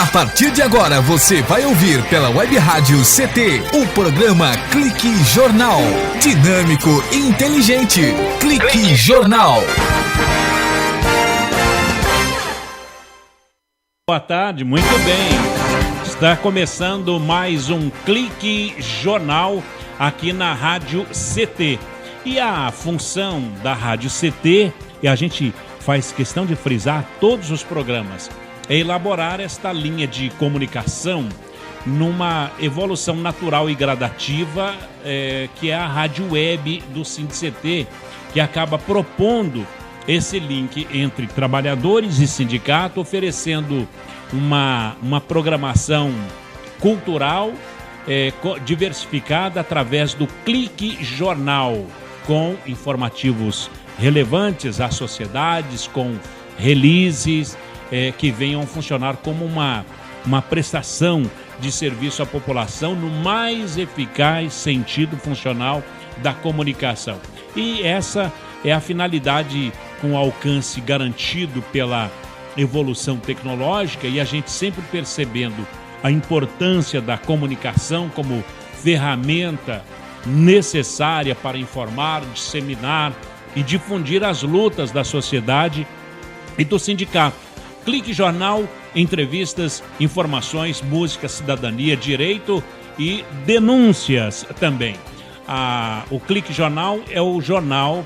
A partir de agora você vai ouvir pela Web Rádio CT o programa Clique Jornal. Dinâmico e inteligente. Clique Jornal. Boa tarde, muito bem. Está começando mais um Clique Jornal aqui na Rádio CT. E a função da Rádio CT, e a gente faz questão de frisar todos os programas, é elaborar esta linha de comunicação numa evolução natural e gradativa, que é a rádio web do SINDCT, que acaba propondo esse link entre trabalhadores e sindicato, oferecendo uma programação cultural diversificada através do Clique Jornal, com informativos relevantes às sociedades, com releases que venham funcionar como uma prestação de serviço à população no mais eficaz sentido funcional da comunicação. E essa é a finalidade com alcance garantido pela evolução tecnológica, e a gente sempre percebendo a importância da comunicação como ferramenta necessária para informar, disseminar e difundir as lutas da sociedade e do sindicato. Clique Jornal, entrevistas, informações, música, cidadania, direito e denúncias também. O Clique Jornal é o jornal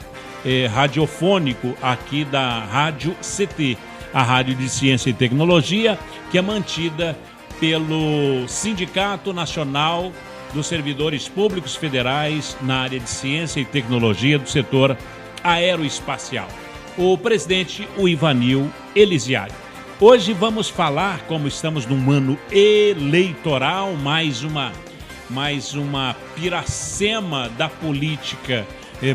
radiofônico aqui da Rádio CT, a Rádio de Ciência e Tecnologia, que é mantida pelo Sindicato Nacional dos Servidores Públicos Federais na área de Ciência e Tecnologia do setor aeroespacial. O presidente, o Ivanil Elisiário. Hoje vamos falar, como estamos num ano eleitoral, mais uma piracema da política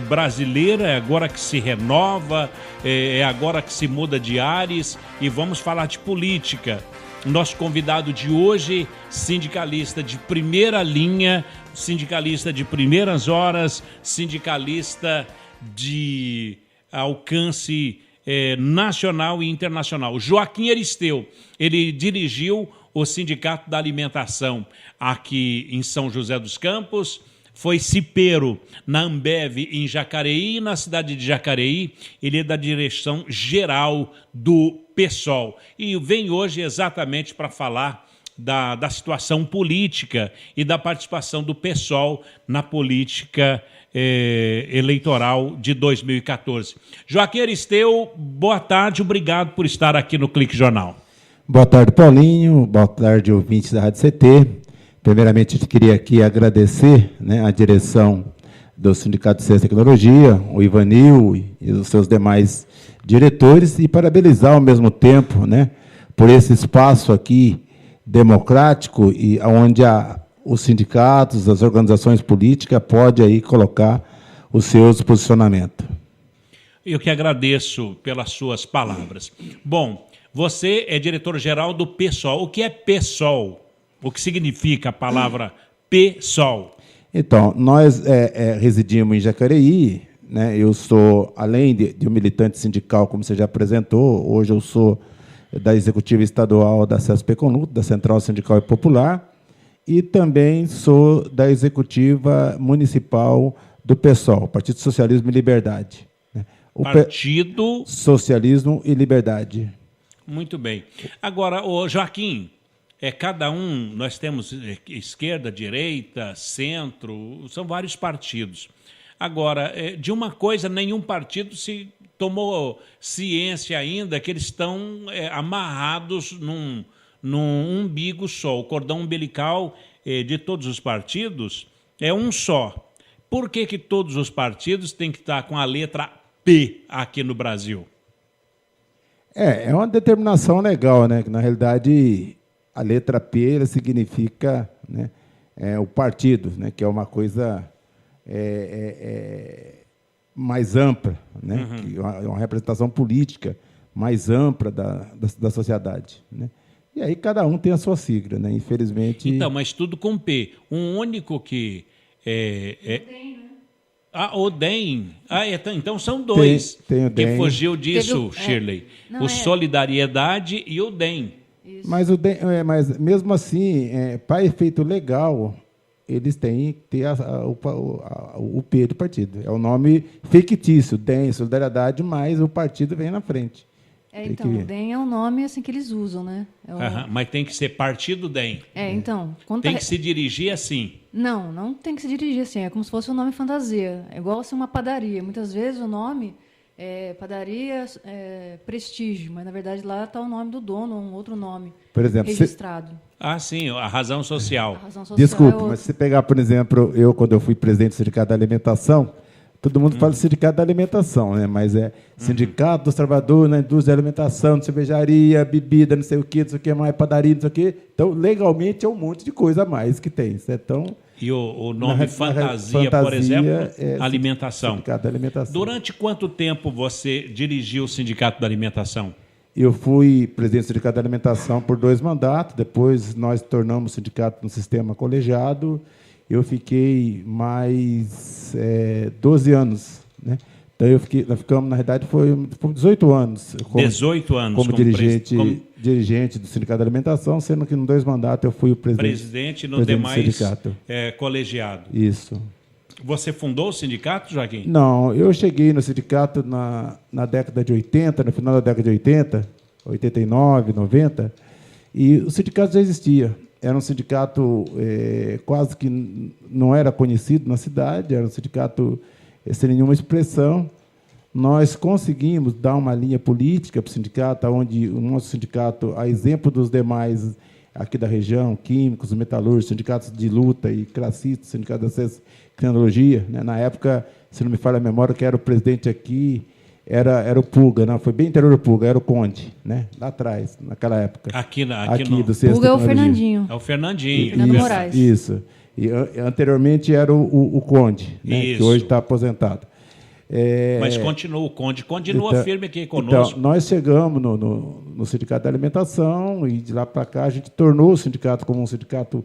brasileira, é agora que se renova, é agora que se muda de ares, e vamos falar de política. Nosso convidado de hoje, sindicalista de primeira linha, sindicalista de primeiras horas, sindicalista de alcance nacional e internacional. Joaquim Aristeu, ele dirigiu o Sindicato da Alimentação aqui em São José dos Campos, foi cipeiro na Ambev em Jacareí, na cidade de Jacareí. Ele é da direção geral do PSOL e vem hoje exatamente para falar da situação política e da participação do PSOL na política eleitoral de 2014. Joaquim Aristeu, boa tarde, obrigado por estar aqui no Clique Jornal. Boa tarde, Paulinho, boa tarde, ouvintes da Rádio CT. Primeiramente, eu queria aqui agradecer, a direção do Sindicato de Ciência e Tecnologia, o Ivanil e os seus demais diretores, e parabenizar ao mesmo tempo, por esse espaço aqui democrático e onde os sindicatos, as organizações políticas podem aí colocar os seus posicionamentos. Eu que agradeço pelas suas palavras. Bom, você é diretor-geral do PSOL. O que é PSOL? O que significa a palavra PSOL? Então, nós residimos em Jacareí, eu sou, além de um militante sindical, como você já apresentou, hoje eu sou da Executiva Estadual da CESP-CONUT, da Central Sindical e Popular, e também sou da Executiva Municipal do PSOL, Partido Socialismo e Liberdade. Partido Socialismo e Liberdade. Muito bem. Agora, Joaquim, cada um, nós temos esquerda, direita, centro, são vários partidos. Agora, de uma coisa, nenhum partido se tomou ciência ainda, que eles estão amarrados num umbigo só. O cordão umbilical de todos os partidos é um só. Por que todos os partidos têm que estar com a letra P aqui no Brasil? É uma determinação legal, que na realidade a letra P ela significa o partido, que é uma coisa mais ampla, uma representação política mais ampla da sociedade. E aí cada um tem a sua sigla, infelizmente. Então, mas tudo com P. Um único que o DEM. Então são dois. Tem o DEM. Que fugiu disso, Shirley. O Solidariedade e o DEM. Isso. Mas mesmo assim, para efeito legal, eles têm que ter o P de partido. É o nome fictício, DEM, Solidariedade, mas o partido vem na frente. Então, o DEM é o nome assim, que eles usam, né? Mas tem que ser partido DEM. Então... Tem que se dirigir assim. Não tem que se dirigir assim. É como se fosse um nome fantasia. É igual assim, uma padaria. Muitas vezes o nome é padaria Prestígio, mas, na verdade, lá está o nome do dono, um outro nome registrado. Sim, a razão social. Desculpe, mas se você pegar, por exemplo, quando eu fui presidente do Sindicato da Alimentação, todo mundo fala Sindicato da Alimentação, né? Mas é Sindicato dos Trabalhadores na Indústria da Alimentação, de cervejaria, bebida, não sei o que mais, padaria, não sei o quê. Então, legalmente, é um monte de coisa a mais que tem. E o nome fantasia, por exemplo, alimentação. Sindicato da Alimentação. Durante quanto tempo você dirigiu o Sindicato da Alimentação? Eu fui presidente do Sindicato da Alimentação por 2 mandatos, depois nós tornamos o sindicato no sistema colegiado. Eu fiquei mais 12 anos, né? Então nós ficamos, na realidade, foi 18 anos. 18 anos como dirigente do Sindicato da Alimentação, sendo que em 2 mandatos eu fui o presidente no demais do sindicato. Colegiado. Isso. Você fundou o sindicato, Joaquim? Não, eu cheguei no sindicato na década de 80, no final da década de 80, 89, 90, e o sindicato já existia. Era um sindicato quase que não era conhecido na cidade, era um sindicato sem nenhuma expressão. Nós conseguimos dar uma linha política para o sindicato, onde o nosso sindicato, a exemplo dos demais aqui da região, químicos, metalúrgicos, sindicatos de luta e classistas, sindicato de acesso à tecnologia, né? Na época, se não me falha a memória, que era o presidente aqui, era o Puga, não, foi bem interior do Puga, era o Conde, né? Lá atrás, naquela época. Aqui do Centro Puga é o Fernandinho. É o Fernandinho. Fernando Moraes. Isso. E anteriormente era o Conde, né? Que hoje está aposentado. Mas continua, o Conde continua firme aqui conosco. Então, nós chegamos no Sindicato da Alimentação e de lá para cá a gente tornou o sindicato como um sindicato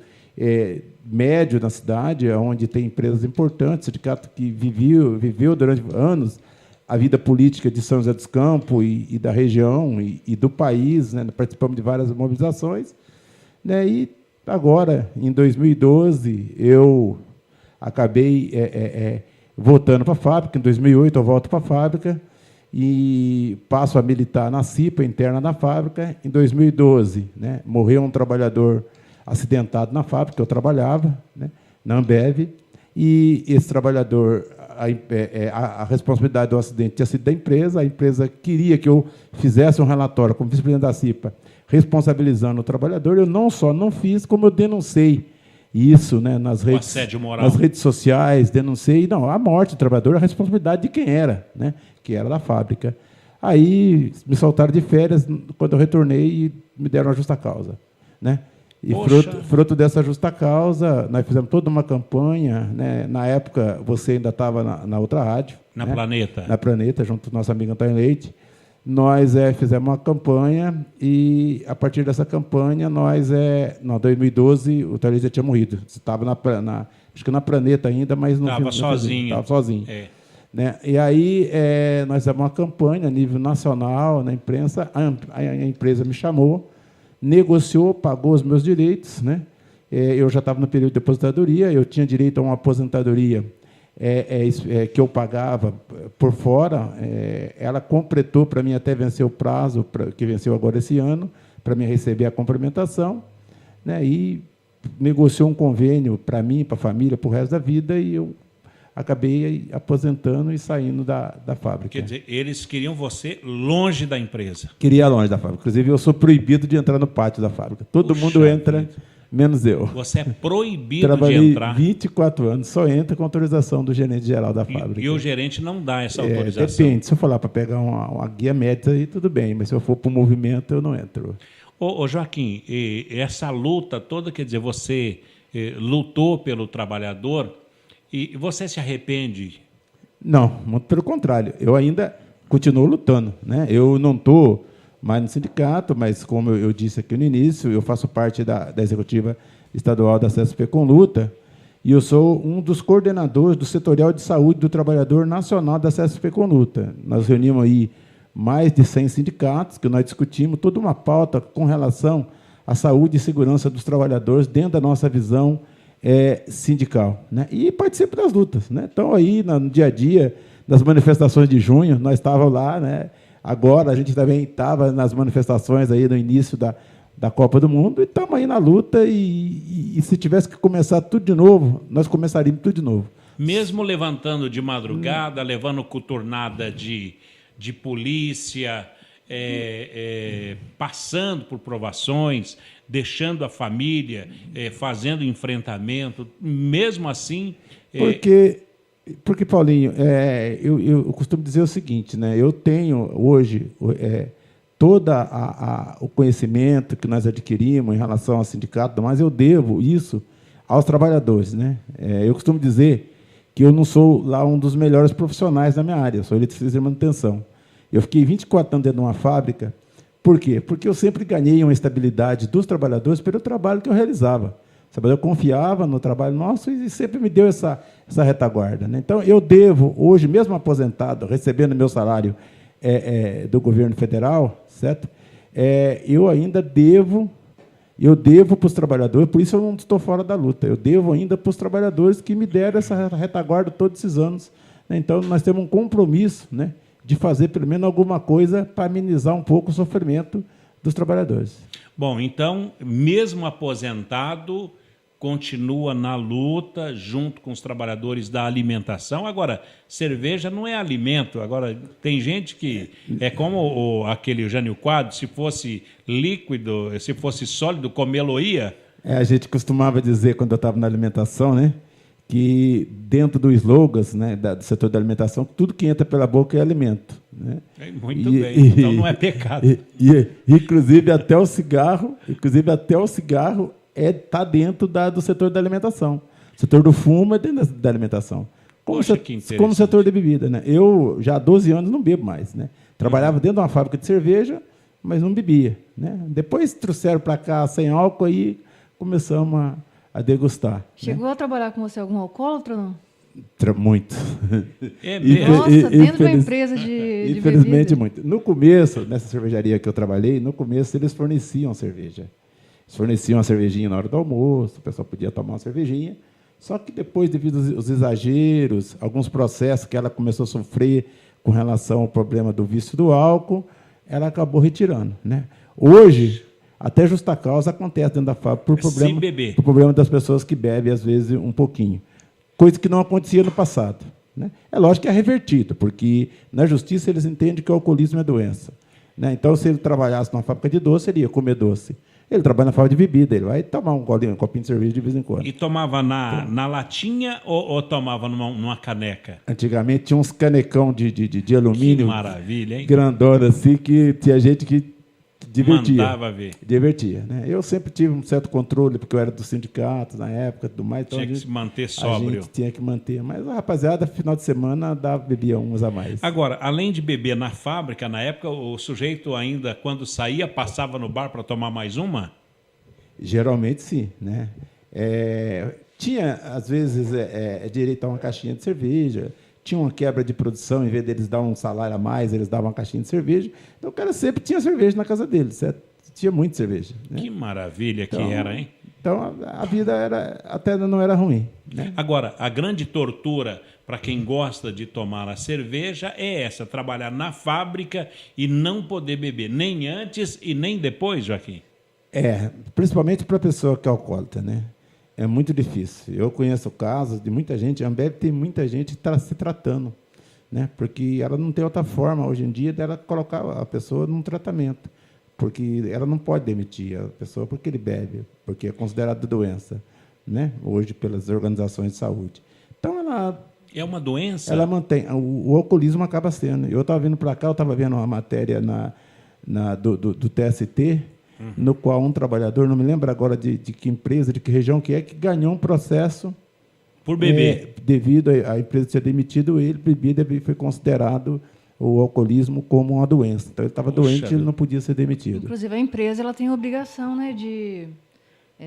médio na cidade, onde tem empresas importantes, sindicato que viveu durante anos a vida política de São José dos Campos e da região e do país, né? Participamos de várias mobilizações, né? E agora, em 2012, eu acabei voltando para a fábrica. Em 2008, eu volto para a fábrica e passo a militar na CIPA, interna da fábrica. Em 2012, né, morreu um trabalhador acidentado na fábrica que eu trabalhava, né, na Ambev, e esse trabalhador, a responsabilidade do acidente tinha sido da empresa. A empresa queria que eu fizesse um relatório como vice-presidente da CIPA, responsabilizando o trabalhador. Eu não só não fiz, como eu denunciei isso, né, nas redes sociais, denunciei a morte do trabalhador, a responsabilidade de quem era, né, que era da fábrica. Aí me soltaram de férias quando eu retornei e me deram a justa causa, né? E fruto dessa justa causa, nós fizemos toda uma campanha, né? Na época, você ainda estava na outra rádio. Na Planeta. Na Planeta, junto com o nosso amigo Antônio Leite. Nós fizemos uma campanha e, a partir dessa campanha, nós, em 2012, o Antônio Leite já tinha morrido. Você estava acho que na Planeta ainda, mas não estava sozinho. Estava sozinho. Né? E aí, nós fizemos uma campanha a nível nacional, na imprensa. A empresa me chamou, negociou, pagou os meus direitos, né? Eu já estava no período de aposentadoria, eu tinha direito a uma aposentadoria que eu pagava por fora. Ela completou para mim até vencer o prazo, que venceu agora esse ano, para mim receber a complementação, né? E negociou um convênio para mim, para a família, para o resto da vida, e eu acabei aposentando e saindo da fábrica. Quer dizer, eles queriam você longe da empresa. Queria longe da fábrica. Inclusive, eu sou proibido de entrar no pátio da fábrica. Todo mundo entra, menos eu. Você é proibido Trabalhei de entrar. 24 anos, só entra com autorização do gerente-geral da fábrica. E o gerente não dá essa autorização? Depende. Se eu for lá para pegar uma guia médica, aí tudo bem, mas se eu for para o movimento, eu não entro. Ô Joaquim, essa luta toda, quer dizer, você lutou pelo trabalhador. E você se arrepende? Não, muito pelo contrário. Eu ainda continuo lutando, né? Eu não estou mais no sindicato, mas, como eu disse aqui no início, eu faço parte da executiva estadual da CSP com Luta, e eu sou um dos coordenadores do setorial de saúde do trabalhador nacional da CSP com Luta. Nós reunimos aí mais de 100 sindicatos, que nós discutimos toda uma pauta com relação à saúde e segurança dos trabalhadores dentro da nossa visão sindical, né? E participo das lutas, né? Então, aí, no dia a dia, das manifestações de junho, nós estávamos lá, né? Agora, a gente também estava nas manifestações aí no início da Copa do Mundo, e estamos aí na luta, e se tivesse que começar tudo de novo, nós começaríamos tudo de novo. Mesmo levantando de madrugada, levando coturnada de polícia, passando por provações, deixando a família, fazendo enfrentamento, mesmo assim... Porque Paulinho, eu costumo dizer o seguinte, né? Eu tenho hoje todo o conhecimento que nós adquirimos em relação ao sindicato, mas eu devo isso aos trabalhadores, né? Eu costumo dizer que eu não sou lá um dos melhores profissionais da minha área, eu sou eletricista de manutenção. Eu fiquei 24 anos dentro de uma fábrica. Por quê? Porque eu sempre ganhei uma estabilidade dos trabalhadores pelo trabalho que eu realizava. Eu confiava no trabalho nosso e sempre me deu essa retaguarda, né? Então, eu devo, hoje, mesmo aposentado, recebendo meu salário do governo federal, certo? Eu ainda devo para os trabalhadores, por isso eu não estou fora da luta, eu devo ainda para os trabalhadores que me deram essa retaguarda todos esses anos, né? Então, nós temos um compromisso, né, de fazer, pelo menos, alguma coisa para amenizar um pouco o sofrimento dos trabalhadores. Bom, então, mesmo aposentado, continua na luta junto com os trabalhadores da alimentação. Agora, cerveja não é alimento. Agora, tem gente que é como aquele Jânio Quadros, se fosse líquido, se fosse sólido, comê-lo-ia. A gente costumava dizer, quando eu estava na alimentação, né, que dentro do slogans, né, do setor da alimentação, tudo que entra pela boca é alimento, né? Muito bem, então não é pecado. Inclusive até o cigarro está dentro do setor da alimentação. O setor do fumo é dentro da alimentação. Como o setor da bebida, né? Eu já há 12 anos não bebo mais, né? Trabalhava dentro de uma fábrica de cerveja, mas não bebia, né? Depois trouxeram para cá sem álcool e começamos a degustar. Chegou a trabalhar com você algum alcoólatra ou não? Muito. Nossa, dentro de uma empresa de infelizmente, bebida. muito. No começo, nessa cervejaria que eu trabalhei, no começo eles forneciam cerveja. Eles forneciam uma cervejinha na hora do almoço, o pessoal podia tomar uma cervejinha. Só que depois, devido aos exageros, alguns processos que ela começou a sofrer com relação ao problema do vício do álcool, ela acabou retirando, né? Hoje, até justa causa acontece dentro da fábrica por problema das pessoas que bebem, às vezes, um pouquinho. Coisa que não acontecia no passado, né? É lógico que é revertido, porque na justiça eles entendem que o alcoolismo é doença, né? Então, se ele trabalhasse numa fábrica de doce, ele ia comer doce. Ele trabalha na fábrica de bebida, ele vai tomar um copinho de cerveja de vez em quando. E tomava na latinha ou tomava numa caneca? Antigamente tinha uns canecão de alumínio. Que maravilha, hein? Grandona, assim, que tinha gente que divertia. Mandava ver. Divertia, né? Eu sempre tive um certo controle, porque eu era do sindicato na época, tudo mais. Então tinha que se manter sóbrio. A gente tinha que manter. Mas a rapaziada, final de semana, bebia uns a mais. Agora, além de beber na fábrica, na época, o sujeito ainda, quando saía, passava no bar para tomar mais uma? Geralmente, sim, né? Tinha, às vezes, direito a uma caixinha de cerveja. Tinha uma quebra de produção, em vez deles dar um salário a mais, eles davam uma caixinha de cerveja. Então, o cara sempre tinha cerveja na casa dele, certo? Tinha muita cerveja, né? Que maravilha que era, hein? Então, a vida até não era ruim, né? Agora, a grande tortura para quem gosta de tomar a cerveja é essa, trabalhar na fábrica e não poder beber nem antes e nem depois, Joaquim. Principalmente para a pessoa que é alcoólatra, né? É muito difícil. Eu conheço casos de muita gente, a Ambev tem muita gente se tratando, né? Porque ela não tem outra forma, hoje em dia, dela colocar a pessoa num tratamento, porque ela não pode demitir a pessoa porque ele bebe, porque é considerado doença, né? Hoje, pelas organizações de saúde. Então, ela... É uma doença? Ela mantém. O alcoolismo acaba sendo. Eu estava vindo para cá, eu estava vendo uma matéria do TST, no qual um trabalhador, não me lembro agora de que empresa, de que região que ganhou um processo por beber. Devido à empresa ter demitido ele, bebida foi considerado o alcoolismo como uma doença. Então, ele estava doente e ele não podia ser demitido. Inclusive, a empresa ela tem a obrigação, né, de...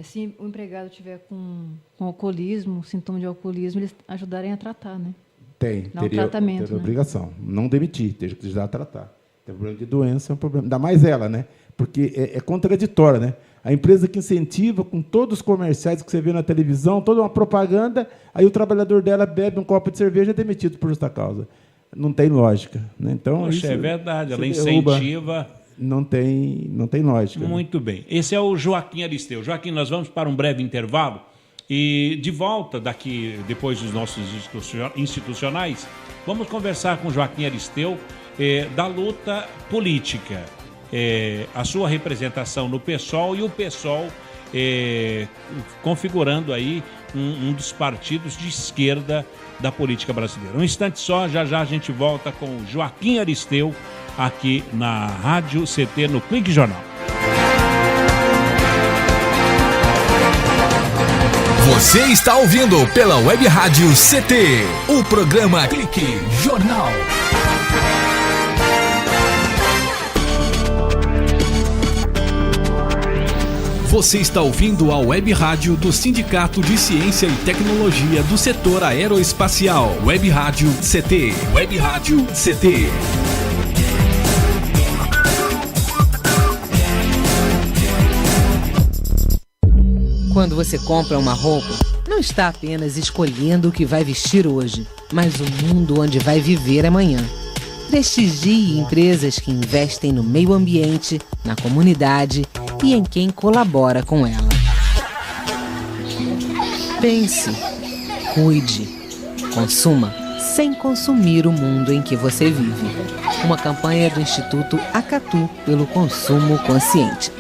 se o empregado tiver com alcoolismo, sintoma de alcoolismo, eles ajudarem a tratar, né? Teria tratamento, obrigação. Não demitir, teria que ajudar a tratar. Tem problema de doença, é um problema. Ainda mais ela, né? Porque é contraditória, né? A empresa que incentiva, com todos os comerciais que você vê na televisão, toda uma propaganda, aí o trabalhador dela bebe um copo de cerveja e é demitido por justa causa. Não tem lógica. Né? Então, Poxa, isso, é verdade, ela derruba, incentiva. Não tem lógica. Muito bem. Esse é o Joaquim Aristeu. Joaquim, nós vamos para um breve intervalo e de volta daqui, depois dos nossos institucionais, vamos conversar com o Joaquim Aristeu da luta política. A sua representação no PSOL e o PSOL configurando aí um dos partidos de esquerda da política brasileira. Um instante só, já a gente volta com o Joaquim Aristeu aqui na Rádio CT no Clique Jornal. Você está ouvindo pela Web Rádio CT, o programa Clique Jornal. Você está ouvindo a Web Rádio do Sindicato de Ciência e Tecnologia do Setor Aeroespacial. Web Rádio CT. Web Rádio CT. Quando você compra uma roupa, não está apenas escolhendo o que vai vestir hoje, mas o mundo onde vai viver amanhã. Prestigie empresas que investem no meio ambiente, na comunidade e em quem colabora com ela. Pense, cuide, consuma sem consumir o mundo em que você vive. Uma campanha do Instituto Acatu pelo consumo consciente.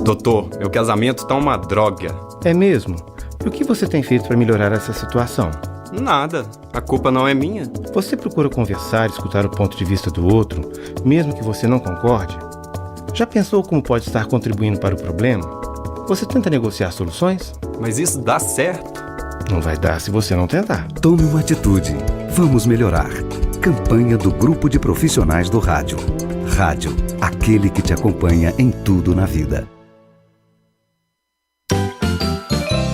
Doutor, meu casamento tá uma droga. É mesmo? E o que você tem feito para melhorar essa situação? Nada. A culpa não é minha. Você procura conversar e escutar o ponto de vista do outro, mesmo que você não concorde? Já pensou como pode estar contribuindo para o problema? Você tenta negociar soluções? Mas isso dá certo. Não vai dar se você não tentar. Tome uma atitude. Vamos melhorar. Campanha do Grupo de Profissionais do Rádio. Rádio, aquele que te acompanha em tudo na vida.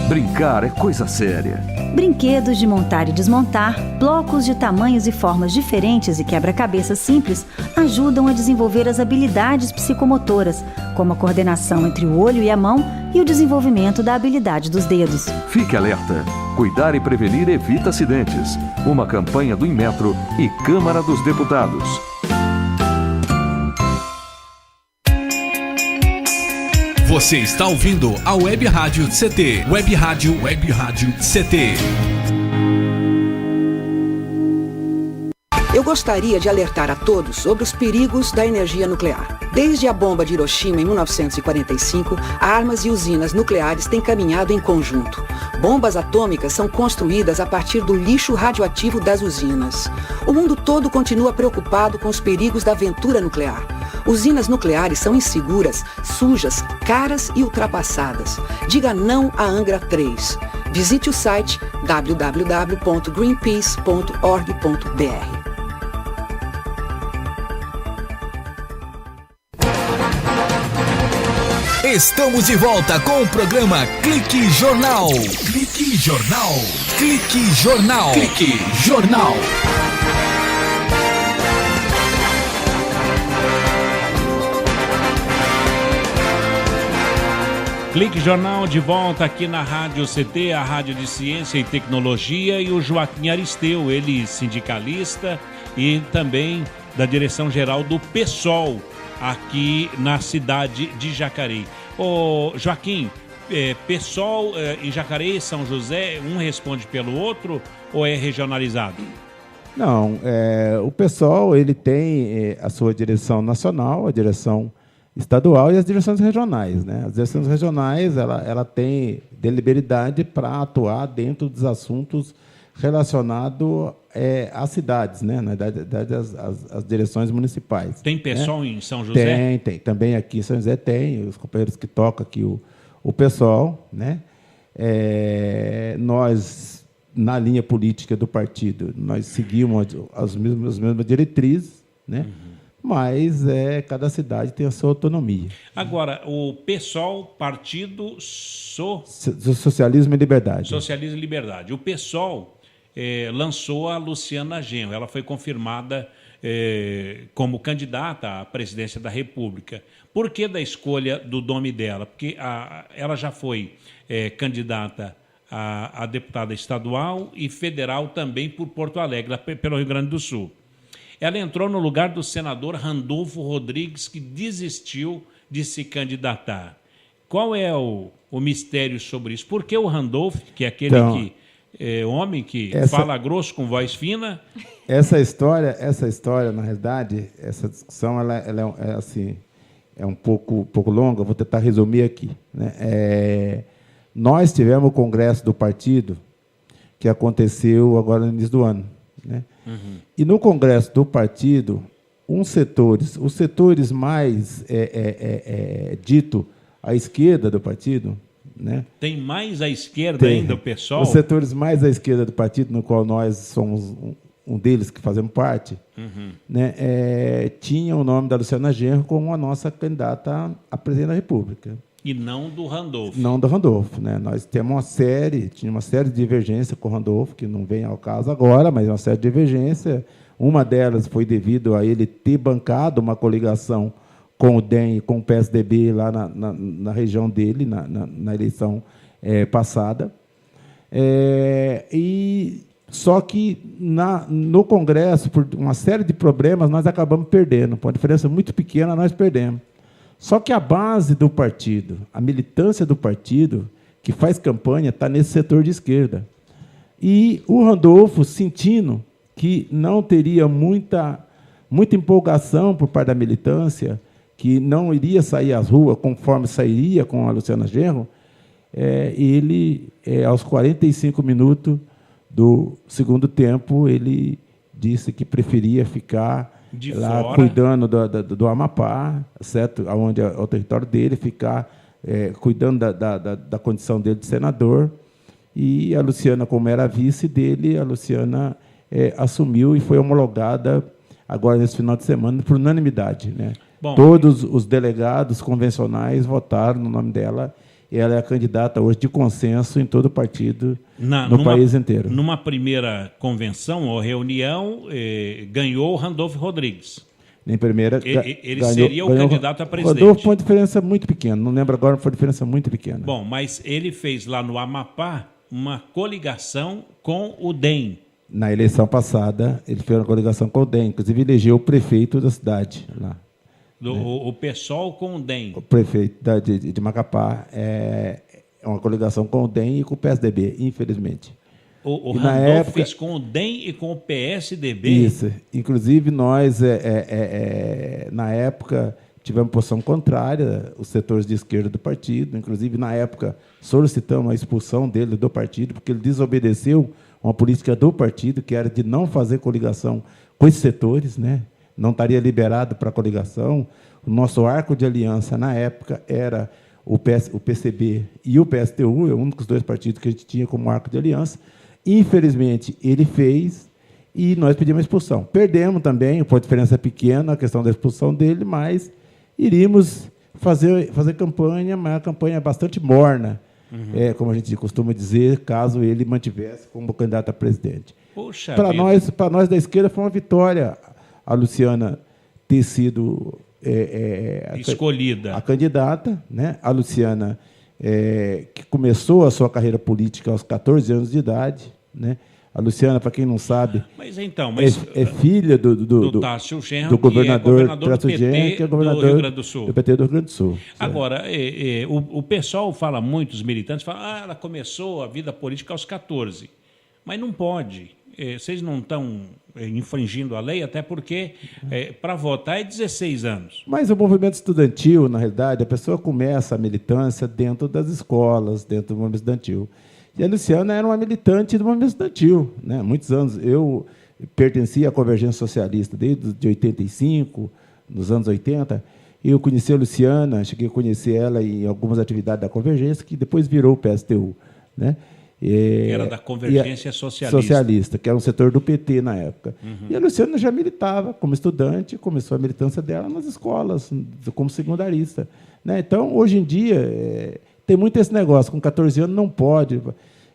Brincar é coisa séria. Brinquedos de montar e desmontar, blocos de tamanhos e formas diferentes e quebra-cabeças simples ajudam a desenvolver as habilidades psicomotoras, como a coordenação entre o olho e a mão e o desenvolvimento da habilidade dos dedos. Fique alerta. Cuidar e prevenir evita acidentes. Uma campanha do Inmetro e Câmara dos Deputados. Você está ouvindo a Web Rádio CT. Web Rádio CT. Eu gostaria de alertar a todos sobre os perigos da energia nuclear. Desde a bomba de Hiroshima em 1945, armas e usinas nucleares têm caminhado em conjunto. Bombas atômicas são construídas a partir do lixo radioativo das usinas. O mundo todo continua preocupado com os perigos da aventura nuclear. Usinas nucleares são inseguras, sujas, caras e ultrapassadas. Diga não à Angra 3. Visite o site www.greenpeace.org.br. Estamos de volta com o programa Clique Jornal. Clique Jornal. Clique Jornal. Clique Jornal. Clique Jornal de volta aqui na Rádio CT, a Rádio de Ciência e Tecnologia, e o Joaquim Aristeu, ele sindicalista e também da direção-geral do PSOL, aqui na cidade de Jacareí. Ô, Joaquim, PSOL em Jacareí, São José, um responde pelo outro ou é regionalizado? Não, o PSOL ele tem a sua direção nacional, a direção estadual e as direções regionais, né? As direções regionais ela tem deliberalidade para atuar dentro dos assuntos relacionados às cidades, né? Na verdade, as direções municipais. Tem PSOL, né? Em São José? Tem. Também aqui em São José tem, os companheiros que tocam aqui o PSOL, né? Nós, na linha política do partido, nós seguimos as mesmas diretrizes, né? Uhum. Mas cada cidade tem a sua autonomia. Agora, o PSOL, Partido Socialismo e Liberdade. Socialismo e Liberdade. O PSOL lançou a Luciana Genro. Ela foi confirmada como candidata à presidência da República. Por que da escolha do nome dela? Porque ela já foi candidata a deputada estadual e federal também por Porto Alegre, pelo Rio Grande do Sul. Ela entrou no lugar do senador Randolfo Rodrigues, que desistiu de se candidatar. Qual é o mistério sobre isso? Por que o Randolfo, que é aquele homem que fala grosso com voz fina... Essa história, na realidade, essa discussão ela é assim, é um pouco longa, vou tentar resumir aqui, né? Nós tivemos o congresso do partido, que aconteceu agora no início do ano, né? E no congresso do partido, os setores mais dito à esquerda do partido, né? Tem mais à esquerda ainda o pessoal? Os setores mais à esquerda do partido, no qual nós somos um deles que fazemos parte, né, tinha o nome da Luciana Genro como a nossa candidata a presidente da República. E não do Randolfo. Não do Randolfo, né? Nós temos tinha uma série de divergências com o Randolfo, que não vem ao caso agora, mas uma série de divergências. Uma delas foi devido a ele ter bancado uma coligação com o DEM e com o PSDB lá na região dele, na eleição passada. Só que no Congresso, por uma série de problemas, nós acabamos perdendo. Por uma diferença muito pequena, nós perdemos. Só que a base do partido, a militância do partido, que faz campanha, está nesse setor de esquerda. E o Randolfo, sentindo que não teria muita empolgação por parte da militância, que não iria sair às ruas conforme sairia com a Luciana Genro, ele, aos 45 minutos do segundo tempo, ele disse que preferia ficar lá fora, cuidando do Amapá, certo? Onde é o território dele, ficar cuidando da condição dele de senador. E a Luciana, como era vice dele, a Luciana assumiu e foi homologada agora nesse final de semana por unanimidade, né? Bom, todos os delegados convencionais votaram no nome dela. E ela é a candidata hoje de consenso em todo o partido, no país inteiro. Numa primeira convenção ou reunião, ganhou o Randolfo Rodrigues. Em primeira, ele seria o candidato a presidente. Randolfo foi uma diferença muito pequena, não lembro agora, foi uma diferença muito pequena. Bom, mas ele fez lá no Amapá uma coligação com o DEM. Na eleição passada, ele fez uma coligação com o DEM, inclusive elegeu o prefeito da cidade lá. O PSOL com o DEM. O prefeito de Macapá é uma coligação com o DEM e com o PSDB, infelizmente. O Randolfo fez com o DEM e com o PSDB? Isso. Inclusive, nós, na época, tivemos posição contrária, os setores de esquerda do partido. Inclusive, na época, solicitamos a expulsão dele do partido, porque ele desobedeceu uma política do partido, que era de não fazer coligação com esses setores, né? Não estaria liberado para a coligação. O nosso arco de aliança, na época, era o PCB e o PSTU, é um dos dois partidos que a gente tinha como arco de aliança. Infelizmente, ele fez e nós pedimos a expulsão. Perdemos também, por diferença pequena, a questão da expulsão dele, mas iríamos fazer campanha, mas a campanha é bastante morna, como a gente costuma dizer, caso ele mantivesse como candidato a presidente. Para nós da esquerda, foi uma vitória a Luciana ter sido escolhida, a candidata, né? A Luciana, que começou a sua carreira política aos 14 anos de idade, né? A Luciana, para quem não sabe, é filha do Tássio Genro, do governador Tássio Genro, que é governador do Rio Grande do Sul. Do PT do Rio Grande do Sul. Agora, o pessoal fala muito, os militantes falam, ela começou a vida política aos 14, mas não pode. Vocês não estão infringindo a lei, até porque para votar é 16 anos. Mas o movimento estudantil, na realidade, a pessoa começa a militância dentro das escolas, dentro do movimento estudantil. E a Luciana era uma militante do movimento estudantil, né? Muitos anos. Eu pertencia à Convergência Socialista desde 85, nos anos 80. Eu conheci a Luciana, cheguei a conhecer ela em algumas atividades da Convergência, que depois virou o PSTU, né? Era da Convergência Socialista, que era um setor do PT na época. E a Luciana já militava como estudante, começou a militância dela nas escolas, como secundarista, né? Então, hoje em dia, tem muito esse negócio, com 14 anos não pode.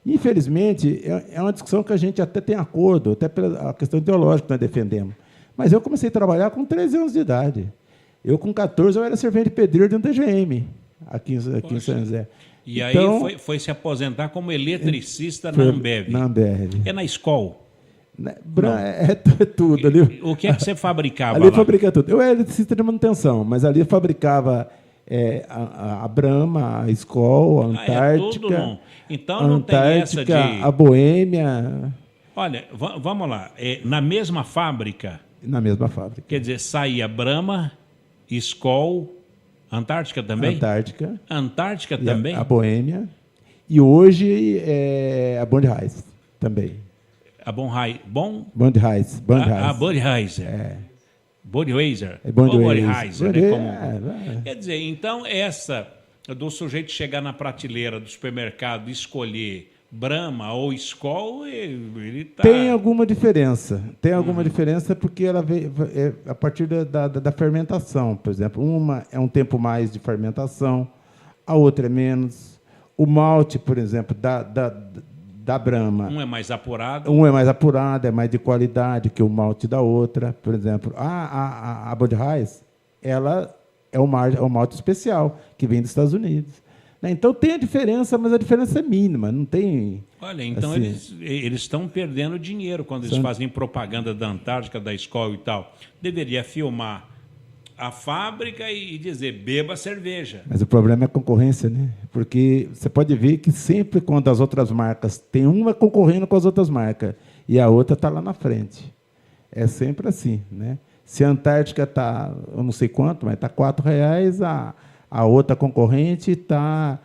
Infelizmente, é uma discussão que a gente até tem acordo, até pela questão ideológica que nós defendemos. Mas eu comecei a trabalhar com 13 anos de idade. Eu, com 14, eu era servente pedreiro dentro da DGM, aqui em São José. E então, aí foi se aposentar como eletricista na Ambev. Na Ambev. É na Skol? É tudo. Ali, o que é que você fabricava ali lá? Fabricava tudo. Eu era eletricista de manutenção, mas ali eu fabricava a Brahma, a Skol, a Antártica. Então não tem essa de... a Boêmia. Olha, vamos lá. Na mesma fábrica? Na mesma fábrica. Quer dizer, saía Brahma, Skol, Antártica também? Antártica também? A Boêmia. E hoje a Budweiser também. A Budweiser. Budweiser. A Budweiser. Budweiser. Budweiser. Quer dizer, então essa do sujeito chegar na prateleira do supermercado e escolher Brahma ou Skol, ele tá... Tem alguma diferença. Tem alguma diferença porque ela veio a partir da fermentação. Por exemplo, uma é um tempo mais de fermentação, a outra é menos. O malte, por exemplo, da Brahma... Um é mais apurado. É mais de qualidade que o malte da outra. Por exemplo, a Budweiser, ela é um malte especial, que vem dos Estados Unidos. Então, tem a diferença, mas a diferença é mínima. Não tem... Olha, então assim, eles estão perdendo dinheiro quando eles fazem propaganda da Antártica, da Skol e tal. Deveria filmar a fábrica e dizer, beba cerveja. Mas o problema é a concorrência, né? Porque você pode ver que sempre quando as outras marcas... Tem uma concorrendo com as outras marcas e a outra está lá na frente. É sempre assim, né? Se a Antártica está, eu não sei quanto, mas está R$4, a outra concorrente está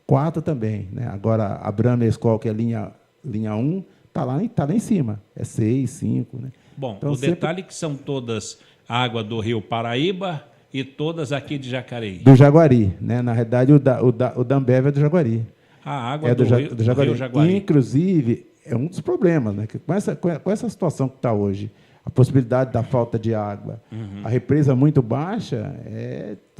4 também, né? Agora, a Brahma Skol, que é linha 1, está lá em cima. É 6, 5. Né? Bom, então, detalhe é que são todas água do Rio Paraíba e todas aqui de Jacareí. Do Jaguari. Né? Na realidade, o da Ambev é do Jaguari. A água do Rio Jaguari. Inclusive, é um dos problemas, né? Que com essa situação que está hoje, a possibilidade da falta de água, a represa muito baixa,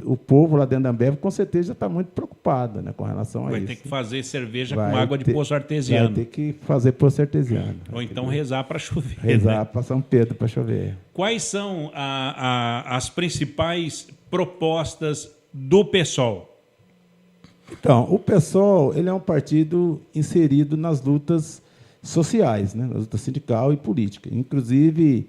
o povo lá dentro da Ambev com certeza já está muito preocupado, né, com relação a isso. Vai ter que fazer cerveja com água de poço artesiano. Vai ter que fazer poço artesiano. Ou então rezar para chover. Rezar para São Pedro para chover. Quais são as principais propostas do PSOL? Então, o PSOL ele é um partido inserido nas lutas sociais, né, na luta sindical e política. Inclusive,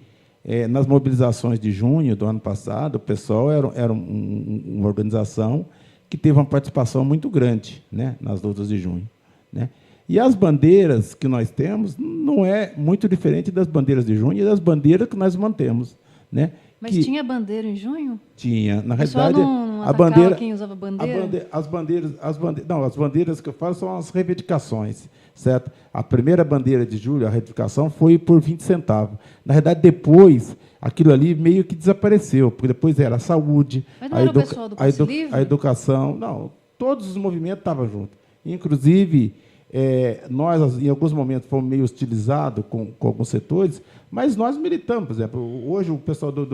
nas mobilizações de junho do ano passado, o PSOL era uma organização que teve uma participação muito grande, né, nas lutas de junho. Né? E as bandeiras que nós temos não é muito diferente das bandeiras de junho e das bandeiras que nós mantemos. Né? Mas tinha bandeira em junho? Tinha. Na realidade, não a bandeira, quem usava bandeira? As bandeiras que eu falo são as reivindicações, certo? A primeira bandeira de julho, a reivindicação, foi por 20 centavos. Na verdade, depois, aquilo ali meio que desapareceu, porque depois era a saúde, mas não era o pessoal do Passe Livre? A educação. Não, todos os movimentos estavam juntos. Inclusive, nós, em alguns momentos, fomos meio hostilizados com alguns setores, mas nós militamos. Por exemplo, hoje o pessoal do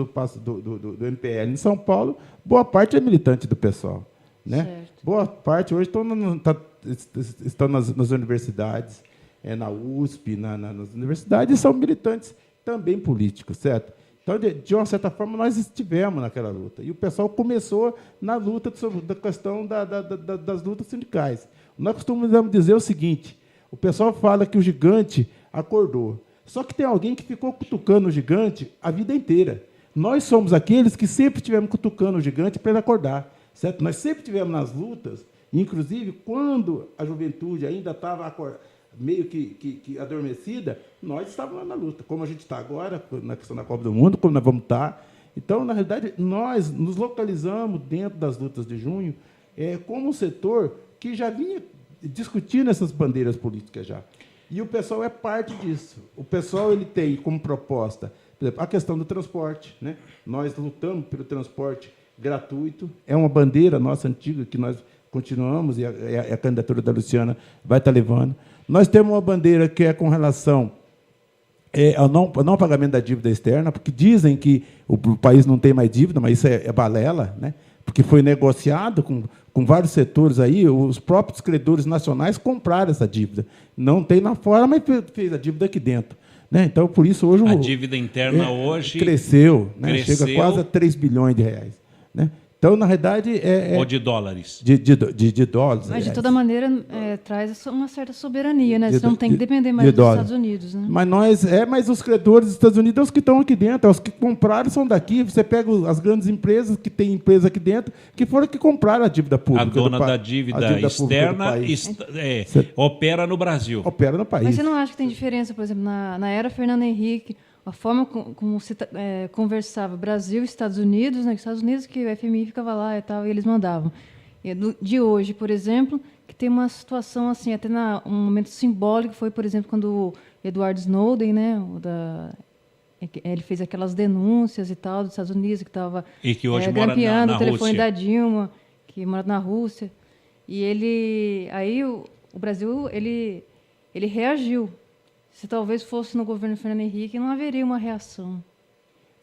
MPL em São Paulo, boa parte é militante do PSOL. Né? Boa parte hoje estão nas universidades, na USP, nas universidades, e são militantes também políticos, certo? Então, de uma certa forma, nós estivemos naquela luta. E o pessoal começou na luta da questão das lutas sindicais. Nós costumamos dizer o seguinte, o pessoal fala que o gigante acordou. Só que tem alguém que ficou cutucando o gigante a vida inteira. Nós somos aqueles que sempre estivemos cutucando o gigante para ele acordar. Certo? Nós sempre estivemos nas lutas, inclusive quando a juventude ainda estava meio que adormecida, nós estávamos lá na luta, como a gente está agora, na questão da Copa do Mundo, como nós vamos estar. Então, na realidade, nós nos localizamos dentro das lutas de junho como um setor que já vinha discutindo essas bandeiras políticas já. E o PSOL é parte disso. O PSOL ele tem como proposta, por exemplo, a questão do transporte. Né? Nós lutamos pelo transporte gratuito. É uma bandeira nossa antiga que nós continuamos, e a candidatura da Luciana vai estar levando. Nós temos uma bandeira que é com relação ao não pagamento da dívida externa, porque dizem que o país não tem mais dívida, mas isso é balela, né? Porque foi negociado com vários setores aí, os próprios credores nacionais compraram essa dívida. Não tem lá fora, mas fez a dívida aqui dentro. Né? Então, por isso, hoje... A dívida interna hoje... Cresceu, né? Chega quase a 3 bilhões de reais. Né? Então, na realidade... Ou de dólares. De dólares. Mas, de toda maneira, traz uma certa soberania, né? Você não tem que depender mais dos Estados Unidos. Né? Mas os credores dos Estados Unidos são os que estão aqui dentro, os que compraram são daqui. Você pega as grandes empresas que têm empresa aqui dentro, que foram que compraram a dívida pública. A dona da dívida externa opera no Brasil. Opera no país. Mas você não acha que tem diferença, por exemplo, na era Fernando Henrique, a forma como se conversava Brasil e Estados Unidos, né? Estados Unidos que o FMI ficava lá e tal, e eles mandavam. E de hoje, por exemplo, que tem uma situação assim, até um momento simbólico, foi, por exemplo, quando o Edward Snowden, né, ele fez aquelas denúncias e tal dos Estados Unidos, que estava grampeando o telefone da Dilma, que mora na Rússia. E aí o Brasil, ele reagiu. Se talvez fosse no governo Fernando Henrique, não haveria uma reação.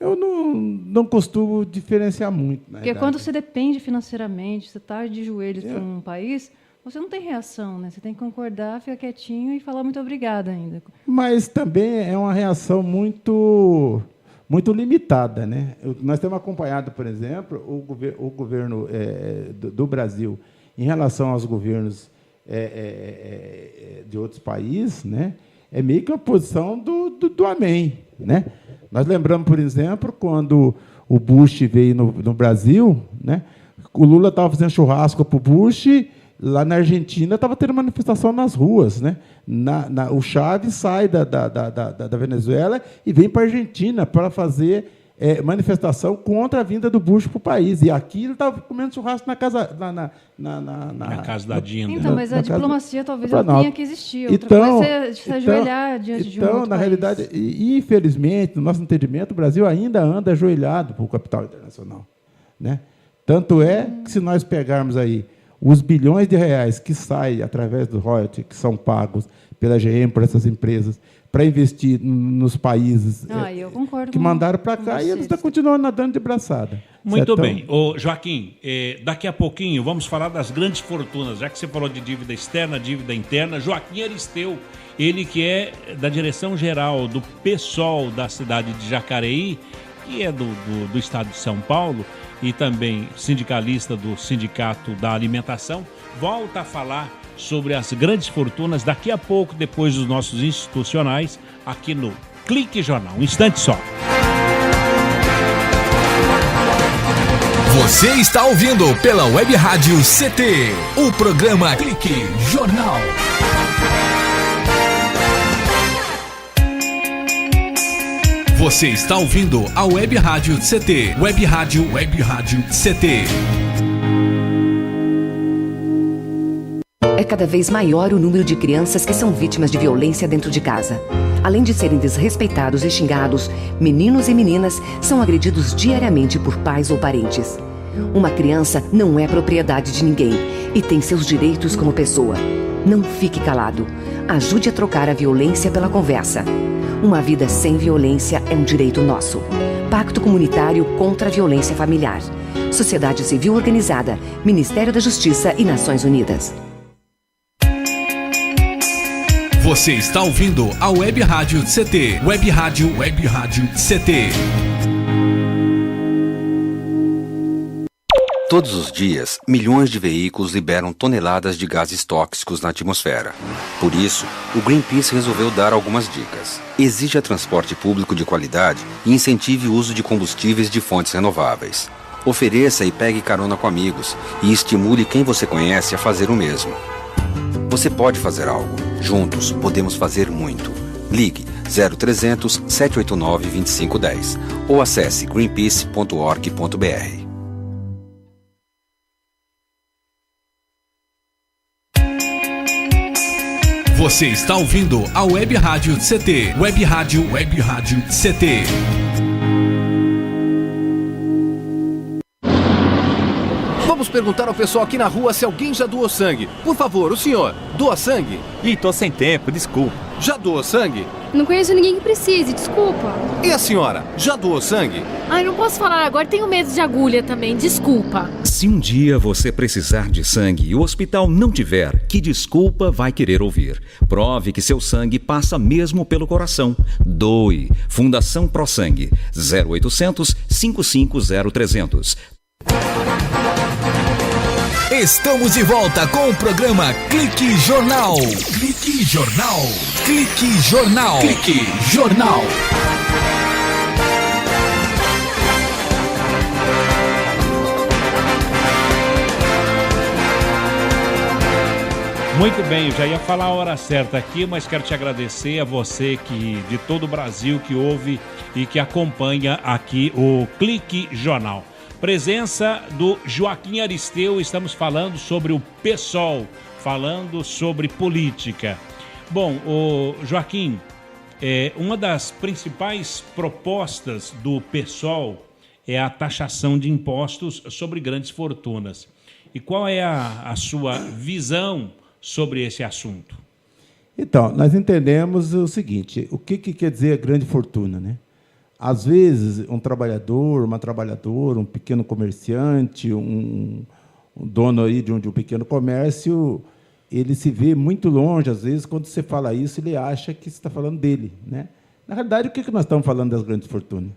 Eu não costumo diferenciar muito. Porque quando você depende financeiramente, você está de joelhos para um país, você não tem reação, né? Você tem que concordar, ficar quietinho e falar muito obrigada ainda. Mas também é uma reação muito limitada, né? Nós temos acompanhado, por exemplo, o governo do Brasil em relação aos governos de outros países, né? É meio que uma posição do amém, né? Nós lembramos, por exemplo, quando o Bush veio no Brasil, né? O Lula estava fazendo churrasco para o Bush, lá na Argentina estava tendo manifestação nas ruas, né? O Chávez sai da Venezuela e vem para a Argentina para fazer manifestação contra a vinda do Bush para o país. E aqui ele estava comendo churrasco na casa na casa da Dinda. Então, mas a diplomacia talvez ela tenha que existir. Outra coisa é se ajoelhar diante de um outro na realidade, infelizmente, no nosso entendimento, o Brasil ainda anda ajoelhado para o capital internacional. Né? Tanto é que, se nós pegarmos aí os bilhões de reais que saem através do royalties, que são pagos pela GM, por essas empresas, para investir nos países que mandaram para cá, e eles estão continuando nadando de braçada. Muito bem. Joaquim, daqui a pouquinho vamos falar das grandes fortunas, já que você falou de dívida externa, dívida interna. Joaquim Aristeu, ele que é da direção-geral do PSOL da cidade de Jacareí, que é do estado de São Paulo, e também sindicalista do Sindicato da Alimentação, volta a falar sobre as grandes fortunas daqui a pouco, depois dos nossos institucionais, aqui no Clique Jornal. Um instante só. Você está ouvindo pela Web Rádio CT, o programa Clique Jornal. Você está ouvindo a Web Rádio CT, Web Rádio CT. É cada vez maior o número de crianças que são vítimas de violência dentro de casa. Além de serem desrespeitados e xingados, meninos e meninas são agredidos diariamente por pais ou parentes. Uma criança não é propriedade de ninguém e tem seus direitos como pessoa. Não fique calado. Ajude a trocar a violência pela conversa. Uma vida sem violência é um direito nosso. Pacto Comunitário contra a Violência Familiar. Sociedade Civil Organizada, Ministério da Justiça e Nações Unidas. Você está ouvindo a Web Rádio CT, Web Rádio CT. Todos os dias, milhões de veículos liberam toneladas de gases tóxicos na atmosfera. Por isso, o Greenpeace resolveu dar algumas dicas. Exija transporte público de qualidade e incentive o uso de combustíveis de fontes renováveis. Ofereça e pegue carona com amigos e estimule quem você conhece a fazer o mesmo. Você pode fazer algo. Juntos, podemos fazer muito. Ligue 0300 789 2510 ou acesse greenpeace.org.br. Você está ouvindo a Web Rádio CT, Web Rádio CT. Vamos perguntar ao pessoal aqui na rua se alguém já doou sangue. Por favor, o senhor, doa sangue? Ih, tô sem tempo, desculpa. Já doou sangue? Não conheço ninguém que precise, desculpa. E a senhora, já doou sangue? Ai, não posso falar agora, tenho medo de agulha também, desculpa. Se um dia você precisar de sangue e o hospital não tiver, que desculpa vai querer ouvir? Prove que seu sangue passa mesmo pelo coração. Doe. Fundação Pro Sangue. 0800 550 300. Estamos de volta com o programa Clique Jornal. Clique Jornal. Clique Jornal. Clique Jornal. Muito bem, já ia falar a hora certa aqui, mas quero te agradecer a você que de todo o Brasil que ouve e que acompanha aqui o Clique Jornal. Presença do Joaquim Aristeu, estamos falando sobre o PSOL, falando sobre política. Bom, o Joaquim, uma das principais propostas do PSOL é a taxação de impostos sobre grandes fortunas. E qual é a sua visão sobre esse assunto? Então, nós entendemos o seguinte, o que quer dizer grande fortuna, né? Às vezes, um trabalhador, uma trabalhadora, um pequeno comerciante, um dono aí de um pequeno comércio, ele se vê muito longe, às vezes, quando você fala isso, ele acha que você está falando dele, né? Na realidade, o que nós estamos falando das grandes fortunas?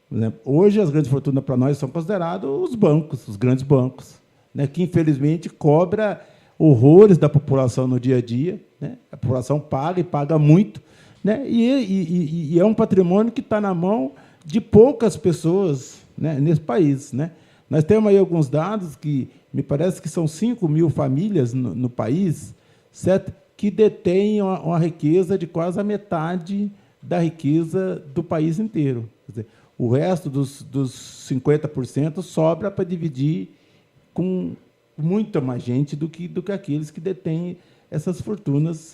Por exemplo, hoje, as grandes fortunas para nós são considerados os bancos, os grandes bancos, né? Que, infelizmente, cobra horrores da população no dia a dia, né? A população paga e paga muito, né? E é um patrimônio que está na mão de poucas pessoas, né, nesse país, né? Nós temos aí alguns dados que me parece que são 5 mil famílias no país, certo? Que detêm uma riqueza de quase a metade da riqueza do país inteiro. Quer dizer, o resto dos 50% sobra para dividir com muita mais gente do que aqueles que detêm essas fortunas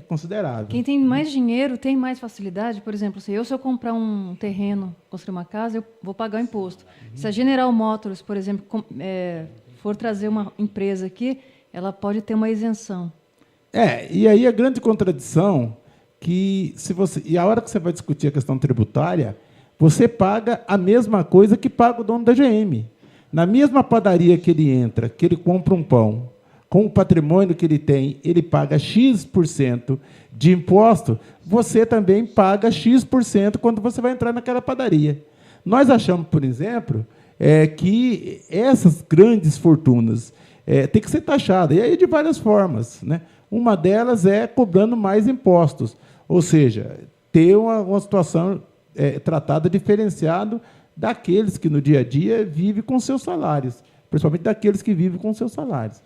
consideráveis. Quem tem mais dinheiro tem mais facilidade. Por exemplo, se eu comprar um terreno, construir uma casa, eu vou pagar o imposto. Se a General Motors, por exemplo, for trazer uma empresa aqui, ela pode ter uma isenção. E aí a grande contradição que e a hora que você vai discutir a questão tributária, você paga a mesma coisa que paga o dono da GM. Na mesma padaria que ele entra, que ele compra um pão, com o patrimônio que ele tem, ele paga X% de imposto, você também paga X% quando você vai entrar naquela padaria. Nós achamos, por exemplo, que essas grandes fortunas têm que ser taxadas, e aí de várias formas, né? Uma delas é cobrando mais impostos, ou seja, ter uma situação tratada diferenciado daqueles que no dia a dia vivem com seus salários, principalmente daqueles que vivem com seus salários.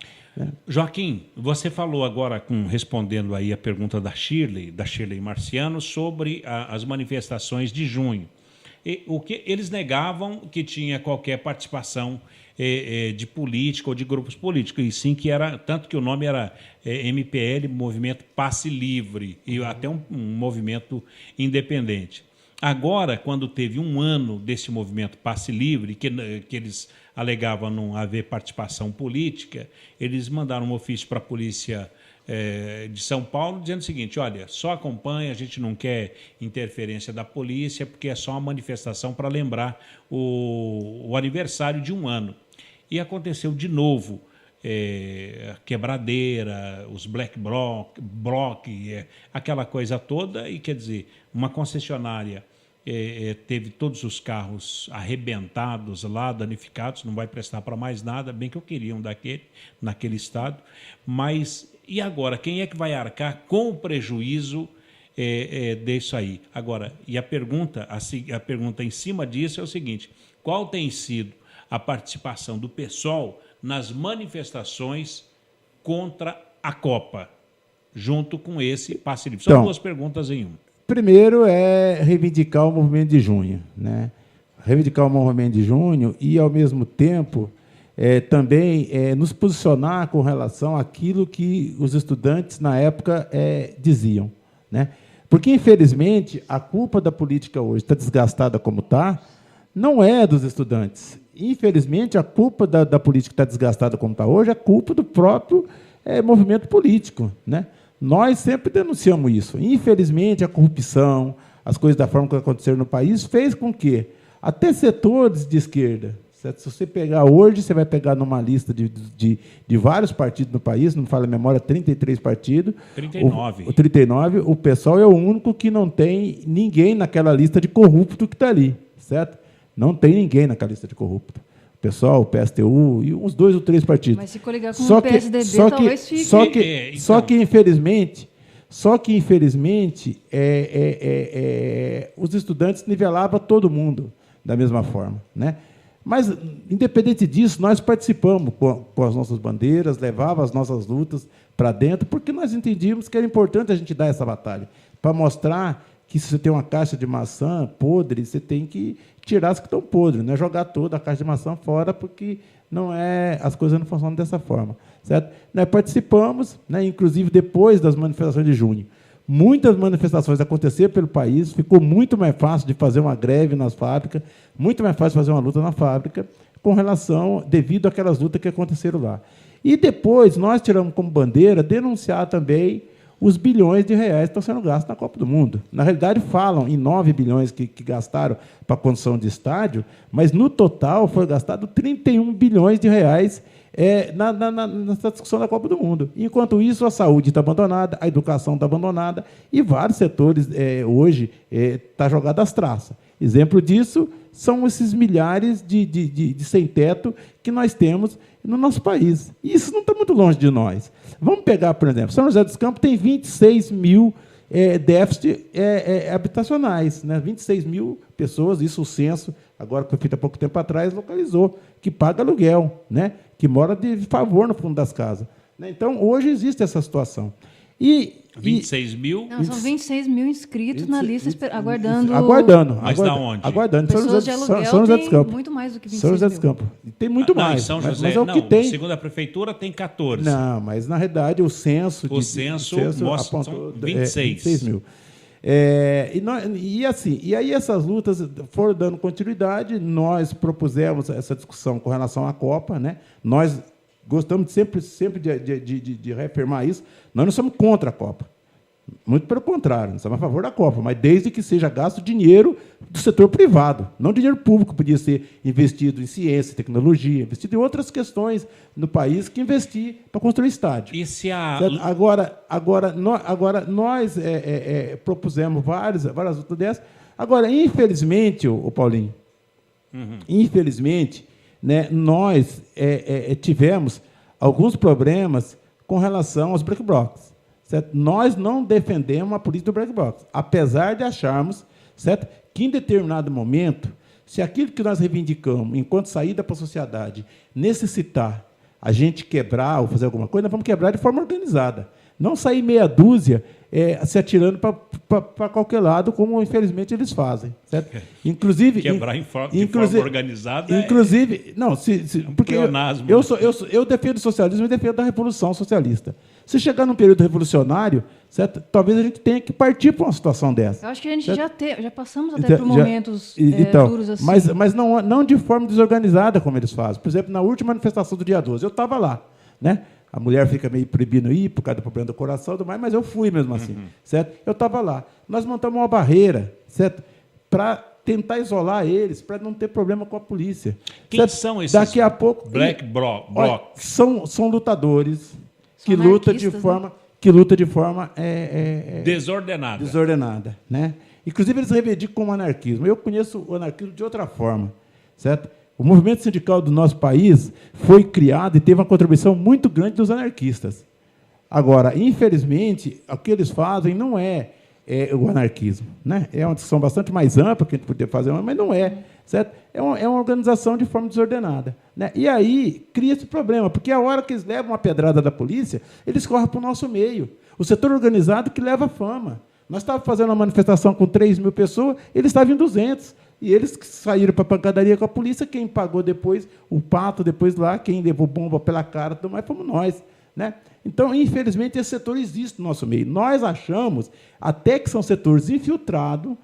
Joaquim, você falou agora, respondendo aí a pergunta da Shirley Marciano, sobre as manifestações de junho. O que eles negavam que tinha qualquer participação de política ou de grupos políticos, e sim que era, tanto que o nome era MPL, Movimento Passe Livre, e até um movimento independente. Agora, quando teve um ano desse movimento Passe Livre, que eles alegavam não haver participação política, eles mandaram um ofício para a polícia de São Paulo dizendo o seguinte: olha, só acompanha, a gente não quer interferência da polícia, porque é só uma manifestação para lembrar o aniversário de um ano. E aconteceu de novo, quebradeira, os black bloc, aquela coisa toda, e quer dizer, uma concessionária teve todos os carros arrebentados lá, danificados, não vai prestar para mais nada, bem que eu queria um naquele estado, mas e agora? Quem é que vai arcar com o prejuízo disso aí? Agora, e a pergunta em cima disso é o seguinte: qual tem sido a participação do PSOL nas manifestações contra a Copa, junto com esse passe livre? São duas perguntas em uma. Primeiro é reivindicar o movimento de junho, né? Reivindicar o movimento de junho e, ao mesmo tempo, também nos posicionar com relação àquilo que os estudantes, na época, diziam, né? Porque, infelizmente, a culpa da política hoje está desgastada como está, não é dos estudantes. Infelizmente, a culpa da política que está desgastada como está hoje é culpa do próprio movimento político, né? Nós sempre denunciamos isso. Infelizmente, a corrupção, as coisas da forma que aconteceram no país, fez com que até setores de esquerda, certo? Se você pegar hoje, você vai pegar numa lista de vários partidos no país, não me fala a memória, 33 partidos. 39. O 39, o PSOL é o único que não tem ninguém naquela lista de corrupto que está ali, certo? Não tem ninguém naquela lista de corrupto. O PSOL, o PSTU e uns 2 ou 3 partidos. Mas se coligar com o PSDB, talvez fique. Só que, infelizmente, os estudantes nivelavam todo mundo da mesma forma, né? Mas, independente disso, nós participamos com as nossas bandeiras, levava as nossas lutas para dentro, porque nós entendíamos que era importante a gente dar essa batalha, para mostrar que se você tem uma caixa de maçã podre, você tem que tirar as que estão podres, não é jogar toda a caixa de maçã fora, porque as coisas não funcionam dessa forma, certo? Nós participamos, né, inclusive depois das manifestações de junho. Muitas manifestações aconteceram pelo país, ficou muito mais fácil de fazer uma greve nas fábricas, muito mais fácil de fazer uma luta na fábrica, devido àquelas lutas que aconteceram lá. E depois nós tiramos como bandeira denunciar também os bilhões de reais que estão sendo gastos na Copa do Mundo. Na realidade, falam em 9 bilhões que gastaram para a construção de estádio, mas, no total, foi gastado 31 bilhões de reais nessa discussão da Copa do Mundo. Enquanto isso, a saúde está abandonada, a educação está abandonada, e vários setores hoje estão jogados às traças. Exemplo disso são esses milhares de sem-teto que nós temos no nosso país. E isso não está muito longe de nós. Vamos pegar, por exemplo, São José dos Campos tem 26 mil déficits habitacionais, né? 26 mil pessoas, isso o censo, agora que foi feito há pouco tempo atrás, localizou, que paga aluguel, né? Que mora de favor no fundo das casas. Né? Então, hoje existe essa situação. 26 mil? Não, são 26 mil inscritos na lista, aguardando. Mas da onde? Aguardando. Pessoas de aluguel São José dos Campos. Muito mais do que 26 São José dos Campos. Tem muito mais. Em São José, mas é o que tem. Segundo a prefeitura, tem 14. Não, mas, na realidade, o censo mostra apontou 26 mil. E aí essas lutas foram dando continuidade, nós propusemos essa discussão com relação à Copa, né? Nós gostamos sempre de reafirmar isso, nós não somos contra a Copa, muito pelo contrário, nós somos a favor da Copa, mas desde que seja gasto dinheiro do setor privado, não dinheiro público, podia ser investido em ciência, tecnologia, investido em outras questões no país que investir para construir estádio. E se a... Agora nós propusemos várias lutas dessas. Agora, infelizmente, o Paulinho, infelizmente, né, nós tivemos alguns problemas com relação aos black blocs. Certo? Nós não defendemos a política do black bloc, apesar de acharmos, certo, que, em determinado momento, se aquilo que nós reivindicamos, enquanto saída para a sociedade, necessitar a gente quebrar ou fazer alguma coisa, nós vamos quebrar de forma organizada. Não sair meia dúzia se atirando para qualquer lado, como, infelizmente, eles fazem. Certo? Inclusive, quebrar de forma organizada porque eu defendo o socialismo e defendo a Revolução Socialista. Se chegar num período revolucionário, certo? Talvez a gente tenha que partir para uma situação dessa. Eu acho que a gente já passamos até por momentos duros assim. Mas não de forma desorganizada, como eles fazem. Por exemplo, na última manifestação do dia 12, eu estava lá, né? A mulher fica meio proibindo ir por causa do problema do coração e tudo mais, mas eu fui mesmo assim, certo? Eu estava lá. Nós montamos uma barreira, certo? Para tentar isolar eles, para não ter problema com a polícia. Quem certo? são esses Daqui a pouco, black blocs? São lutadores que lutam de forma desordenada, né? Inclusive, eles reivindicam como anarquismo. Eu conheço o anarquismo de outra forma, certo? O movimento sindical do nosso país foi criado e teve uma contribuição muito grande dos anarquistas. Agora, infelizmente, o que eles fazem não é o anarquismo, né? É uma discussão bastante mais ampla que a gente poderia fazer, mas não é, certo? É uma organização de forma desordenada, né? E aí cria esse problema, porque a hora que eles levam uma pedrada da polícia, eles correm para o nosso meio. O setor organizado que leva fama. Nós estávamos fazendo uma manifestação com 3 mil pessoas, eles estavam em 200. E eles saíram para a pancadaria com a polícia, quem pagou depois, o pato depois lá, quem levou bomba pela cara, tudo mais, fomos nós. Né? Então, infelizmente, esse setor existe no nosso meio. Nós achamos até que são setores infiltrados,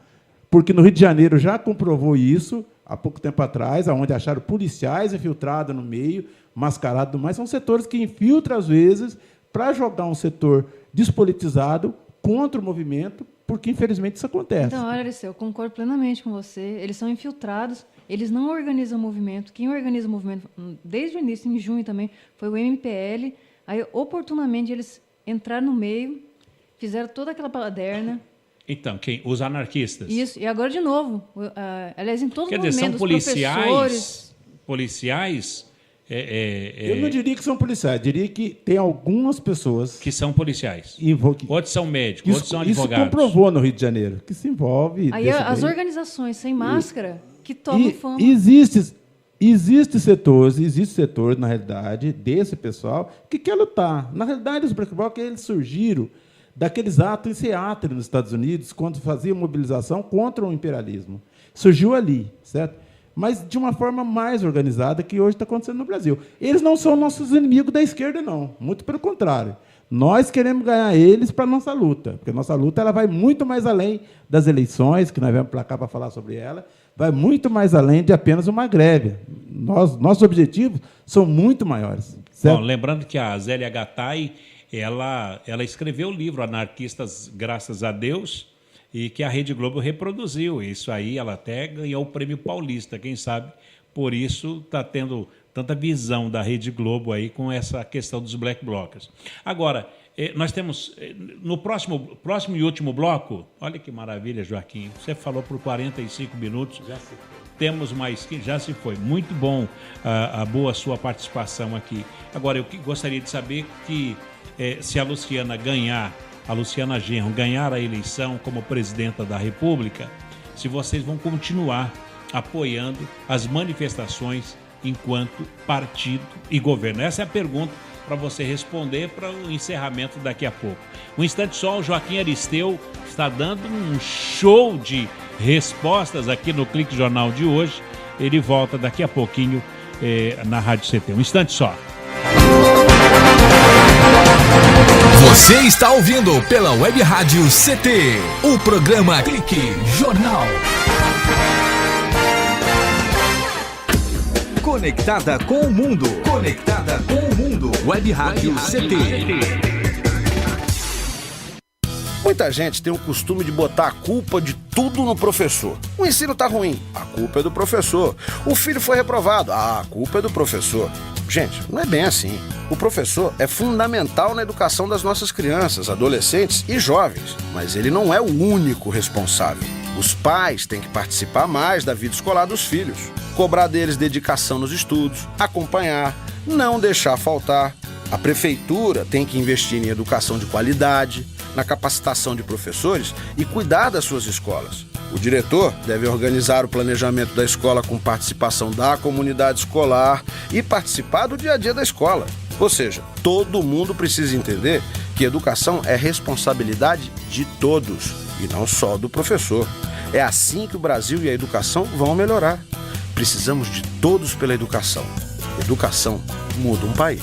porque no Rio de Janeiro já comprovou isso, há pouco tempo atrás, onde acharam policiais infiltrados no meio, mascarados, mas são setores que infiltram, às vezes, para jogar um setor despolitizado contra o movimento, porque, infelizmente, isso acontece. Então, olha, Ariceu, eu concordo plenamente com você. Eles são infiltrados Eles não organizam movimento. Quem organiza o movimento, desde o início, em junho também, foi o MPL. Aí, oportunamente, eles entraram no meio, fizeram toda aquela baderna. Então, os anarquistas. Isso, e agora de novo. Aliás, em todo o movimento, quer dizer, são policiais. Eu não diria que são policiais, diria que tem algumas pessoas que são policiais. Outros são médicos, outros são advogados. Isso comprovou no Rio de Janeiro, que se envolve... Aí as organizações sem máscara que tomam fama. Existe setores, na realidade, desse pessoal que quer lutar. Na realidade, os Black Blocs, eles surgiram daqueles atos em Seattle, nos Estados Unidos, quando faziam mobilização contra o imperialismo. Surgiu ali, certo? Mas de uma forma mais organizada que hoje está acontecendo no Brasil. Eles não são nossos inimigos da esquerda, não. Muito pelo contrário. Nós queremos ganhar eles para a nossa luta, porque a nossa luta ela vai muito mais além das eleições, que nós vamos para cá para falar sobre ela, vai muito mais além de apenas uma greve. Nossos objetivos são muito maiores. Certo? Bom, lembrando que a Zélia Gattai, ela escreveu o livro Anarquistas, Graças a Deus, e que a Rede Globo reproduziu. Isso aí, ela até ganhou o Prêmio Paulista, quem sabe, por isso está tendo tanta visão da Rede Globo aí com essa questão dos Black Blocs. Agora, nós temos, no próximo e último bloco, olha que maravilha, Joaquim, você falou por 45 minutos, já se foi. Temos mais que já se foi. Muito bom a boa sua participação aqui. Agora, eu gostaria de saber que se a Luciana Genro ganhar a eleição como presidenta da República, se vocês vão continuar apoiando as manifestações enquanto partido e governo. Essa é a pergunta para você responder para o encerramento daqui a pouco. Um instante só, o Joaquim Aristeu está dando um show de respostas aqui no Clique Jornal de hoje. Ele volta daqui a pouquinho na Rádio CT. Um instante só. Você está ouvindo pela Web Rádio CT, o programa Clique Jornal. Conectada com o mundo. Conectada com o mundo. Web Rádio CT. Muita gente tem o costume de botar a culpa de tudo no professor. O ensino tá ruim, a culpa é do professor. O filho foi reprovado, a culpa é do professor. Gente, não é bem assim. O professor é fundamental na educação das nossas crianças, adolescentes e jovens, mas ele não é o único responsável. Os pais têm que participar mais da vida escolar dos filhos, cobrar deles dedicação nos estudos, acompanhar, não deixar faltar. A prefeitura tem que investir em educação de qualidade, na capacitação de professores e cuidar das suas escolas. O diretor deve organizar o planejamento da escola com participação da comunidade escolar e participar do dia a dia da escola. Ou seja, todo mundo precisa entender que educação é responsabilidade de todos e não só do professor. É assim que o Brasil e a educação vão melhorar. Precisamos de todos pela educação. Educação muda um país.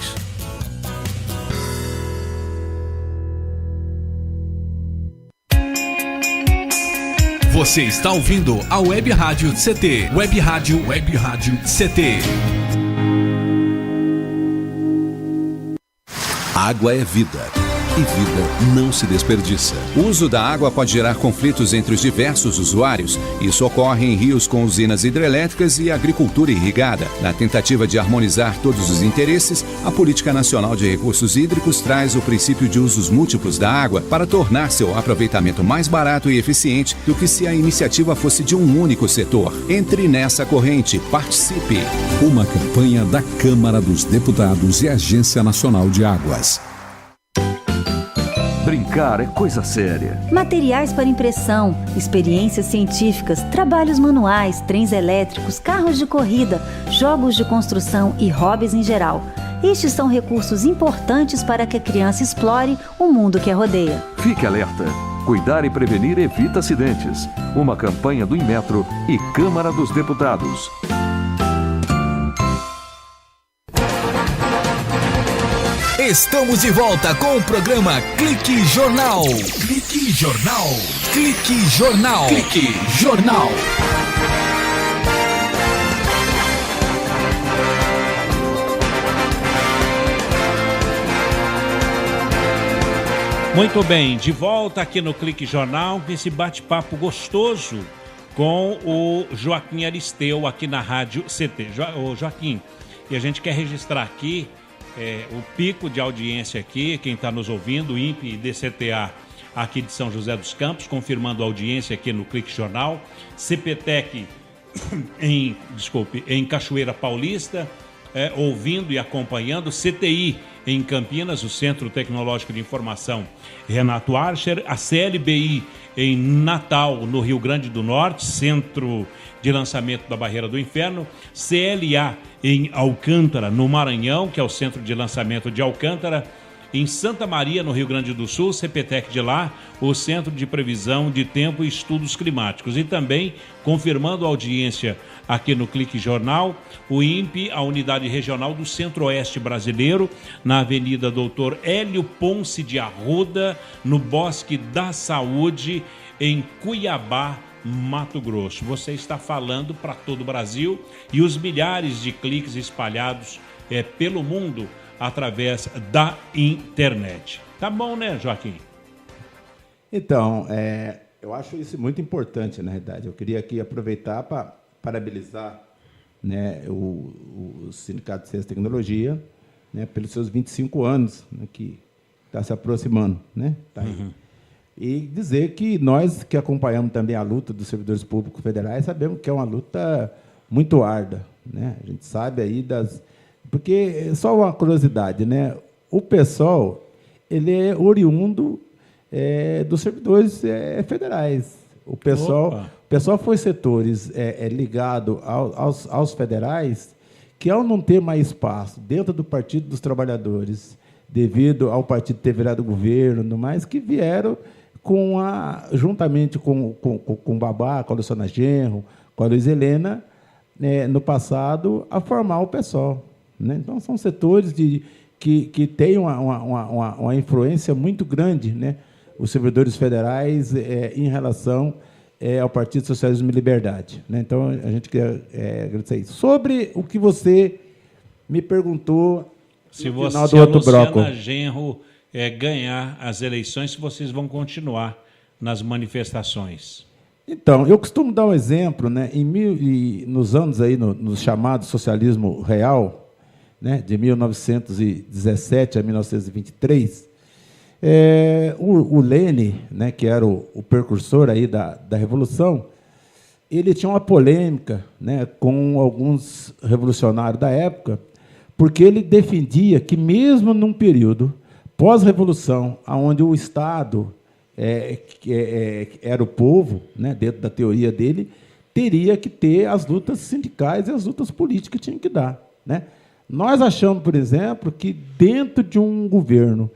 Você está ouvindo a Web Rádio CT. Web Rádio CT. Água é vida. E vida não se desperdiça. O uso da água pode gerar conflitos entre os diversos usuários. Isso ocorre em rios com usinas hidrelétricas e agricultura irrigada. Na tentativa de harmonizar todos os interesses, a Política Nacional de Recursos Hídricos traz o princípio de usos múltiplos da água para tornar seu aproveitamento mais barato e eficiente do que se a iniciativa fosse de um único setor. Entre nessa corrente, participe. Uma campanha da Câmara dos Deputados e Agência Nacional de Águas. Brincar é coisa séria. Materiais para impressão, experiências científicas, trabalhos manuais, trens elétricos, carros de corrida, jogos de construção e hobbies em geral. Estes são recursos importantes para que a criança explore o mundo que a rodeia. Fique alerta. Cuidar e prevenir evita acidentes. Uma campanha do Inmetro e Câmara dos Deputados. Estamos de volta com o programa Clique Jornal. Clique Jornal. Clique Jornal. Clique Jornal. Muito bem, de volta aqui no Clique Jornal, esse bate-papo gostoso com o Joaquim Aristeu aqui na Rádio CT. Joaquim, e a gente quer registrar aqui o pico de audiência aqui, quem está nos ouvindo, INPE e DCTA aqui de São José dos Campos, confirmando a audiência aqui no Clique Jornal, CPTEC em Cachoeira Paulista, ouvindo e acompanhando, CTI em Campinas, o Centro Tecnológico de Informação Renato Archer, a CLBI em Natal, no Rio Grande do Norte, Centro de Lançamento da Barreira do Inferno, CLA em Alcântara, no Maranhão, que é o Centro de Lançamento de Alcântara, em Santa Maria, no Rio Grande do Sul, CPTEC de lá, o Centro de Previsão de Tempo e Estudos Climáticos. E também, confirmando a audiência aqui no Clique Jornal, o INPE, a Unidade Regional do Centro-Oeste Brasileiro, na Avenida Doutor Hélio Ponce de Arruda, no Bosque da Saúde, em Cuiabá, Mato Grosso. Você está falando para todo o Brasil e os milhares de cliques espalhados pelo mundo através da internet. Tá bom, né, Joaquim? Então, eu acho isso muito importante, na verdade. Eu queria aqui aproveitar para parabenizar, né, o Sindicato de Ciência e Tecnologia, né, pelos seus 25 anos, né, que está se aproximando. Né, tá aí. E dizer que nós que acompanhamos também a luta dos servidores públicos federais sabemos que é uma luta muito árdua. Né? A gente sabe aí das... Porque, só uma curiosidade, né? O PSOL ele é oriundo dos servidores federais. O PSOL foi setores ligados aos federais que, ao não ter mais espaço dentro do Partido dos Trabalhadores, devido ao partido ter virado governo, mais que vieram juntamente com o Babá, com a Luciana Genro, com a Luiz Helena, no passado, a formar o PSOL. Né? Então, são setores que têm uma influência muito grande, né? Os servidores federais em relação ao Partido Socialismo e Liberdade. Né? Então, a gente quer agradecer isso. Sobre o que você me perguntou no final do outro bloco. Se a Luciana Genro ganhar as eleições, vocês vão continuar nas manifestações? Então, eu costumo dar um exemplo, né? Nos anos aí, no chamado socialismo real, né, de 1917 a 1923, o Lênin, né, que era o precursor aí da Revolução, ele tinha uma polêmica, né, com alguns revolucionários da época, porque ele defendia que, mesmo num período pós-revolução, onde o Estado era o povo, né, dentro da teoria dele, teria que ter as lutas sindicais e as lutas políticas que tinham que dar. Né? Nós achamos, por exemplo, que dentro de um governo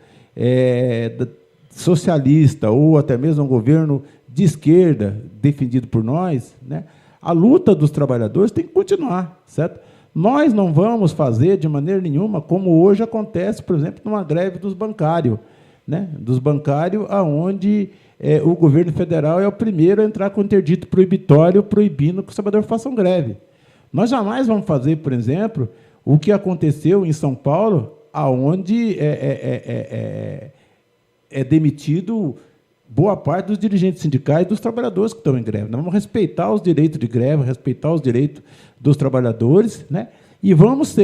socialista ou até mesmo um governo de esquerda defendido por nós, né, a luta dos trabalhadores tem que continuar, certo? Nós não vamos fazer de maneira nenhuma como hoje acontece, por exemplo, numa greve dos bancários, né, onde o governo federal é o primeiro a entrar com interdito proibitório proibindo que os trabalhadores façam greve. Nós jamais vamos fazer, por exemplo, o que aconteceu em São Paulo, onde é demitido boa parte dos dirigentes sindicais e dos trabalhadores que estão em greve. Nós vamos respeitar os direitos de greve, respeitar os direitos dos trabalhadores, né? E vamos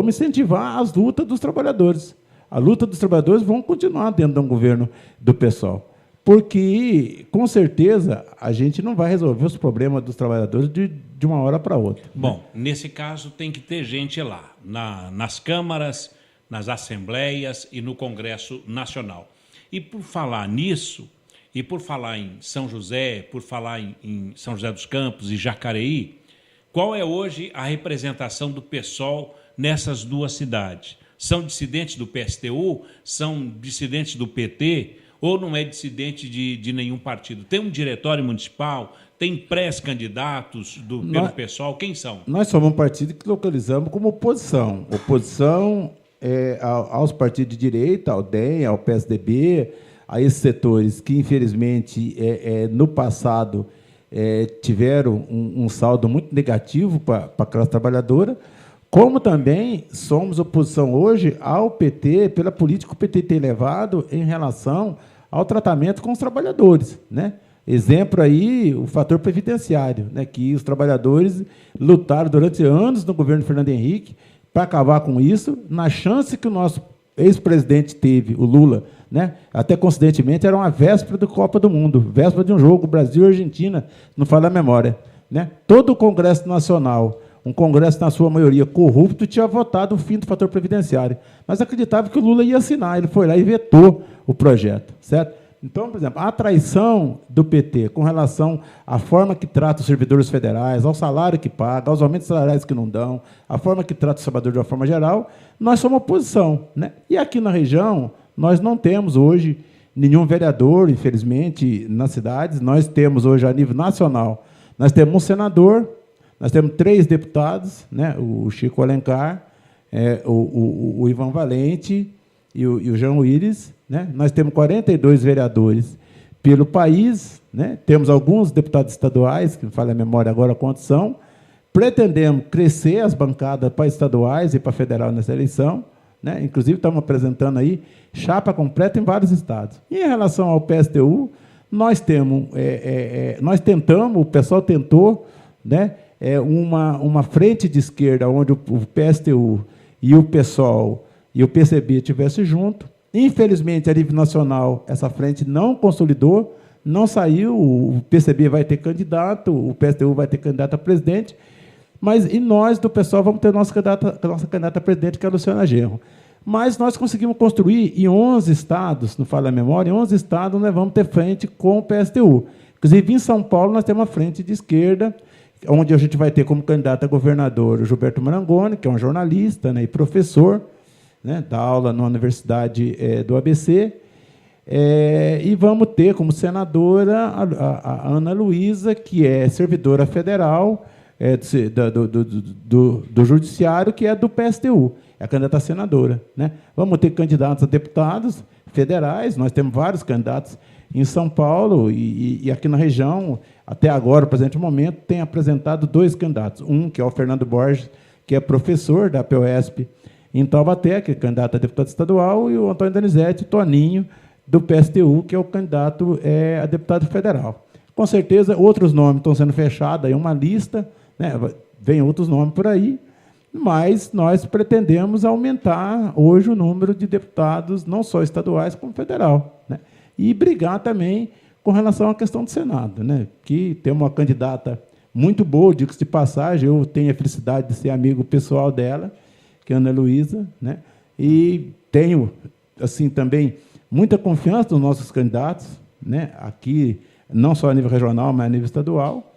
incentivar as lutas dos trabalhadores. A luta dos trabalhadores vão continuar dentro de um governo do PSOL, porque, com certeza, a gente não vai resolver os problemas dos trabalhadores de uma hora para outra. Bom, nesse caso tem que ter gente lá, nas câmaras, nas assembleias e no Congresso Nacional. E por falar nisso, e por falar em São José, por falar em São José dos Campos e Jacareí, qual é hoje a representação do PSOL nessas duas cidades? São dissidentes do PSTU? São dissidentes do PT? Ou não é dissidente de nenhum partido? Tem um diretório municipal? Tem pré-candidatos pelo PSOL? Quem são? Nós somos um partido que localizamos como oposição. Oposição aos partidos de direita, ao DEM, ao PSDB, a esses setores que, infelizmente, no passado tiveram um saldo muito negativo para a classe trabalhadora, como também somos oposição hoje ao PT, pela política que o PT tem levado em relação ao tratamento com os trabalhadores. Né? Exemplo aí, o fator previdenciário, né, que os trabalhadores lutaram durante anos no governo Fernando Henrique para acabar com isso, na chance que o nosso ex-presidente teve, o Lula, né, até coincidentemente era uma véspera da Copa do Mundo, véspera de um jogo Brasil e Argentina, não falo a memória. Né? Todo o Congresso Nacional, um Congresso, na sua maioria, corrupto, tinha votado o fim do fator previdenciário. Mas acreditava que o Lula ia assinar, ele foi lá e vetou o projeto. Certo? Então, por exemplo, a traição do PT com relação à forma que trata os servidores federais, ao salário que paga, aos aumentos salariais que não dão, a forma que trata os trabalhadores de uma forma geral, nós somos oposição. Né? E aqui na região, nós não temos hoje nenhum vereador, infelizmente, nas cidades. Nós temos hoje, a nível nacional, nós temos um senador, nós temos 3 deputados, né? O Chico Alencar, o Ivan Valente e o Jean Willis. Né? Nós temos 42 vereadores pelo país, né? Temos alguns deputados estaduais, que não falo a memória agora quantos são. Pretendemos crescer as bancadas para estaduais e para federal nessa eleição. Né? Inclusive, estamos apresentando aí chapa completa em vários estados. E em relação ao PSTU, nós temos, nós tentamos, o pessoal tentou, né, uma frente de esquerda onde o PSTU e o PSOL e o PCB estivessem juntos. Infelizmente, a nível nacional, essa frente não consolidou, não saiu, o PCB vai ter candidato, o PSTU vai ter candidato a presidente, mas e nós, do PSOL, vamos ter nossa candidata a presidente, que é a Luciana Genro. Mas nós conseguimos construir em 11 estados, não falo a memória, em 11 estados nós vamos ter frente com o PSTU. Inclusive, em São Paulo, nós temos uma frente de esquerda, onde a gente vai ter como candidato a governador o Gilberto Marangoni, que é um jornalista, né, e professor, né, dá aula na Universidade do ABC, e vamos ter como senadora a Ana Luísa, que é servidora federal do Judiciário, que é do PSTU. É a candidata a senadora. Né? Vamos ter candidatos a deputados federais, nós temos vários candidatos em São Paulo e aqui na região, até agora, no presente momento, tem apresentado 2 candidatos. Um, que é o Fernando Borges, que é professor da POSP em Taubaté, que é candidato a deputado estadual, e o Antônio Donizete, Toninho, do PSTU, que é o candidato a deputado federal. Com certeza, outros nomes estão sendo fechados, aí uma lista, né? Vem outros nomes por aí, mas nós pretendemos aumentar hoje o número de deputados, não só estaduais, como federal. Né? E brigar também com relação à questão do Senado, né? Que tem uma candidata muito boa, digo-se de passagem, eu tenho a felicidade de ser amigo pessoal dela, que é a Ana Luísa, né? E tenho, assim, também muita confiança nos nossos candidatos, né? Aqui, não só a nível regional, mas a nível estadual.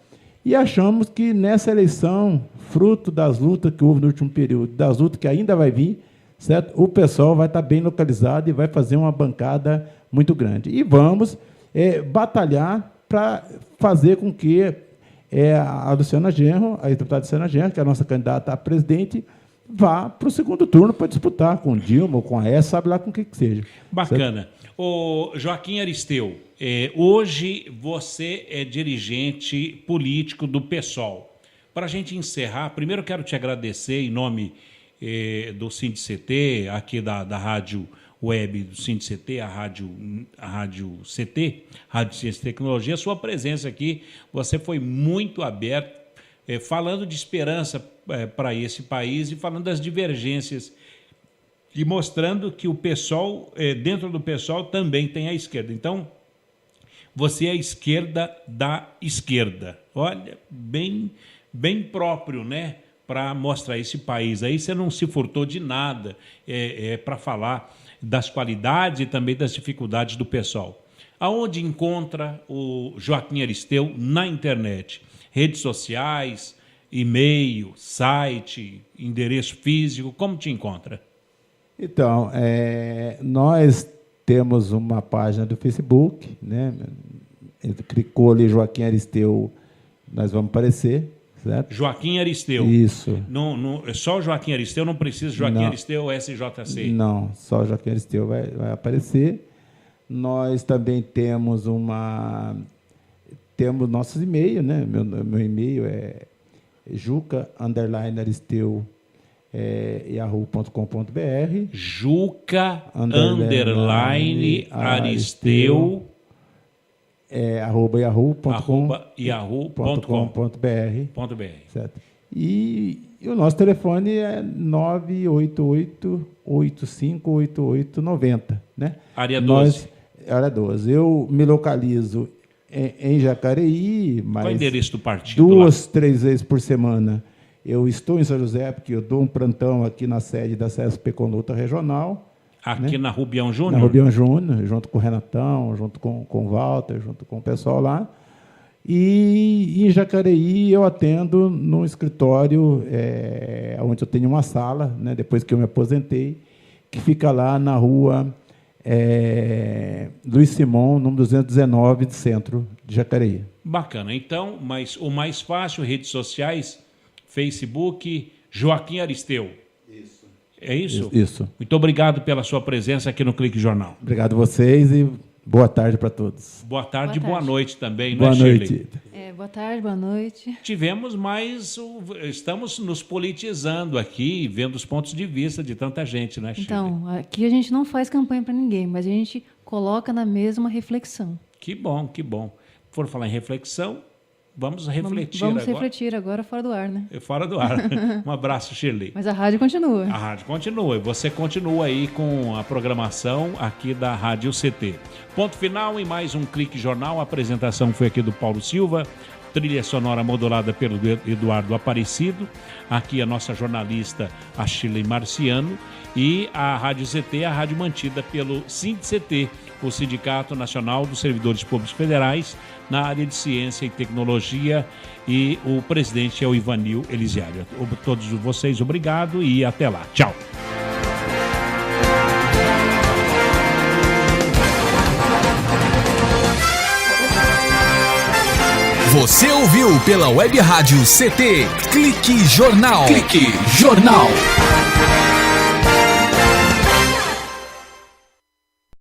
E achamos que, nessa eleição, fruto das lutas que houve no último período, das lutas que ainda vai vir, certo? O pessoal vai estar bem localizado e vai fazer uma bancada muito grande. E vamos batalhar para fazer com que a Luciana Genro, a deputada Luciana Genro, que é a nossa candidata a presidente, vá para o segundo turno para disputar com Dilma ou com a S, sabe lá com o que seja. Bacana. Certo? O Joaquim Aristeu, hoje você é dirigente político do PSOL. Para a gente encerrar, primeiro quero te agradecer em nome do SINDI-CT, aqui da rádio web do SINDI-CT, a rádio CT, Rádio Ciência e Tecnologia, a sua presença aqui. Você foi muito aberto, falando de esperança para esse país e falando das divergências e mostrando que o PSOL, dentro do PSOL, também tem a esquerda. Então, você é a esquerda da esquerda. Olha, bem próprio, né? Para mostrar esse país. Aí você não se furtou de nada para falar das qualidades e também das dificuldades do PSOL. Aonde encontra o Joaquim Aristeu na internet? Redes sociais, e-mail, site, endereço físico, como te encontra? Então, nós temos uma página do Facebook, né? Clicou ali Joaquim Aristeu, nós vamos aparecer, certo? Joaquim Aristeu. Isso. Não, só o Joaquim Aristeu, não precisa Joaquim Aristeu SJC. Não, só o Joaquim Aristeu vai aparecer. Nós também temos temos nossos e-mails, né? Meu e-mail é juca_aristeu yahoo.com.br, Juca_aristeu @yahoo.com.br. Certo. E o nosso telefone é 988-858890, né? Área 12. Área 12. Eu me localizo em Jacareí, mas qual é o endereço do partido? 3 vezes por semana. Eu estou em São José, porque eu dou um plantão aqui na sede da CSP com Luta Regional. Aqui, né? Na Rubião Júnior? Na Rubião Júnior, junto com o Renatão, junto com o Walter, junto com o pessoal lá. E em Jacareí eu atendo num escritório onde eu tenho uma sala, né, depois que eu me aposentei, que fica lá na rua Luiz Simão, número 219, de centro de Jacareí. Bacana. Então, mas o mais fácil, redes sociais, Facebook, Joaquim Aristeu. Isso. É isso? Isso. Muito obrigado pela sua presença aqui no Clique Jornal. Obrigado a vocês e boa tarde para todos. Boa tarde e boa noite também, boa não é, noite. Shirley? Boa tarde, boa noite. Tivemos estamos nos politizando aqui, vendo os pontos de vista de tanta gente, né, Shirley? Então, aqui a gente não faz campanha para ninguém, mas a gente coloca na mesma reflexão. Que bom, que bom. Por falar em reflexão, vamos refletir agora. Vamos refletir agora fora do ar, né? Fora do ar. Um abraço, Shirley. Mas a rádio continua. A rádio continua. E você continua aí com a programação aqui da Rádio CT. Ponto final em mais um Clique Jornal. A apresentação foi aqui do Paulo Silva. Trilha sonora modulada pelo Eduardo Aparecido. Aqui a nossa jornalista, a Shirley Marciano. E a Rádio CT, a rádio mantida pelo SINDCT, o Sindicato Nacional dos Servidores Públicos Federais, na área de Ciência e Tecnologia, e o presidente é o Ivanil Elisiário. Todos vocês, obrigado e até lá. Tchau. Você ouviu pela Web Rádio CT Clique Jornal. Clique Jornal.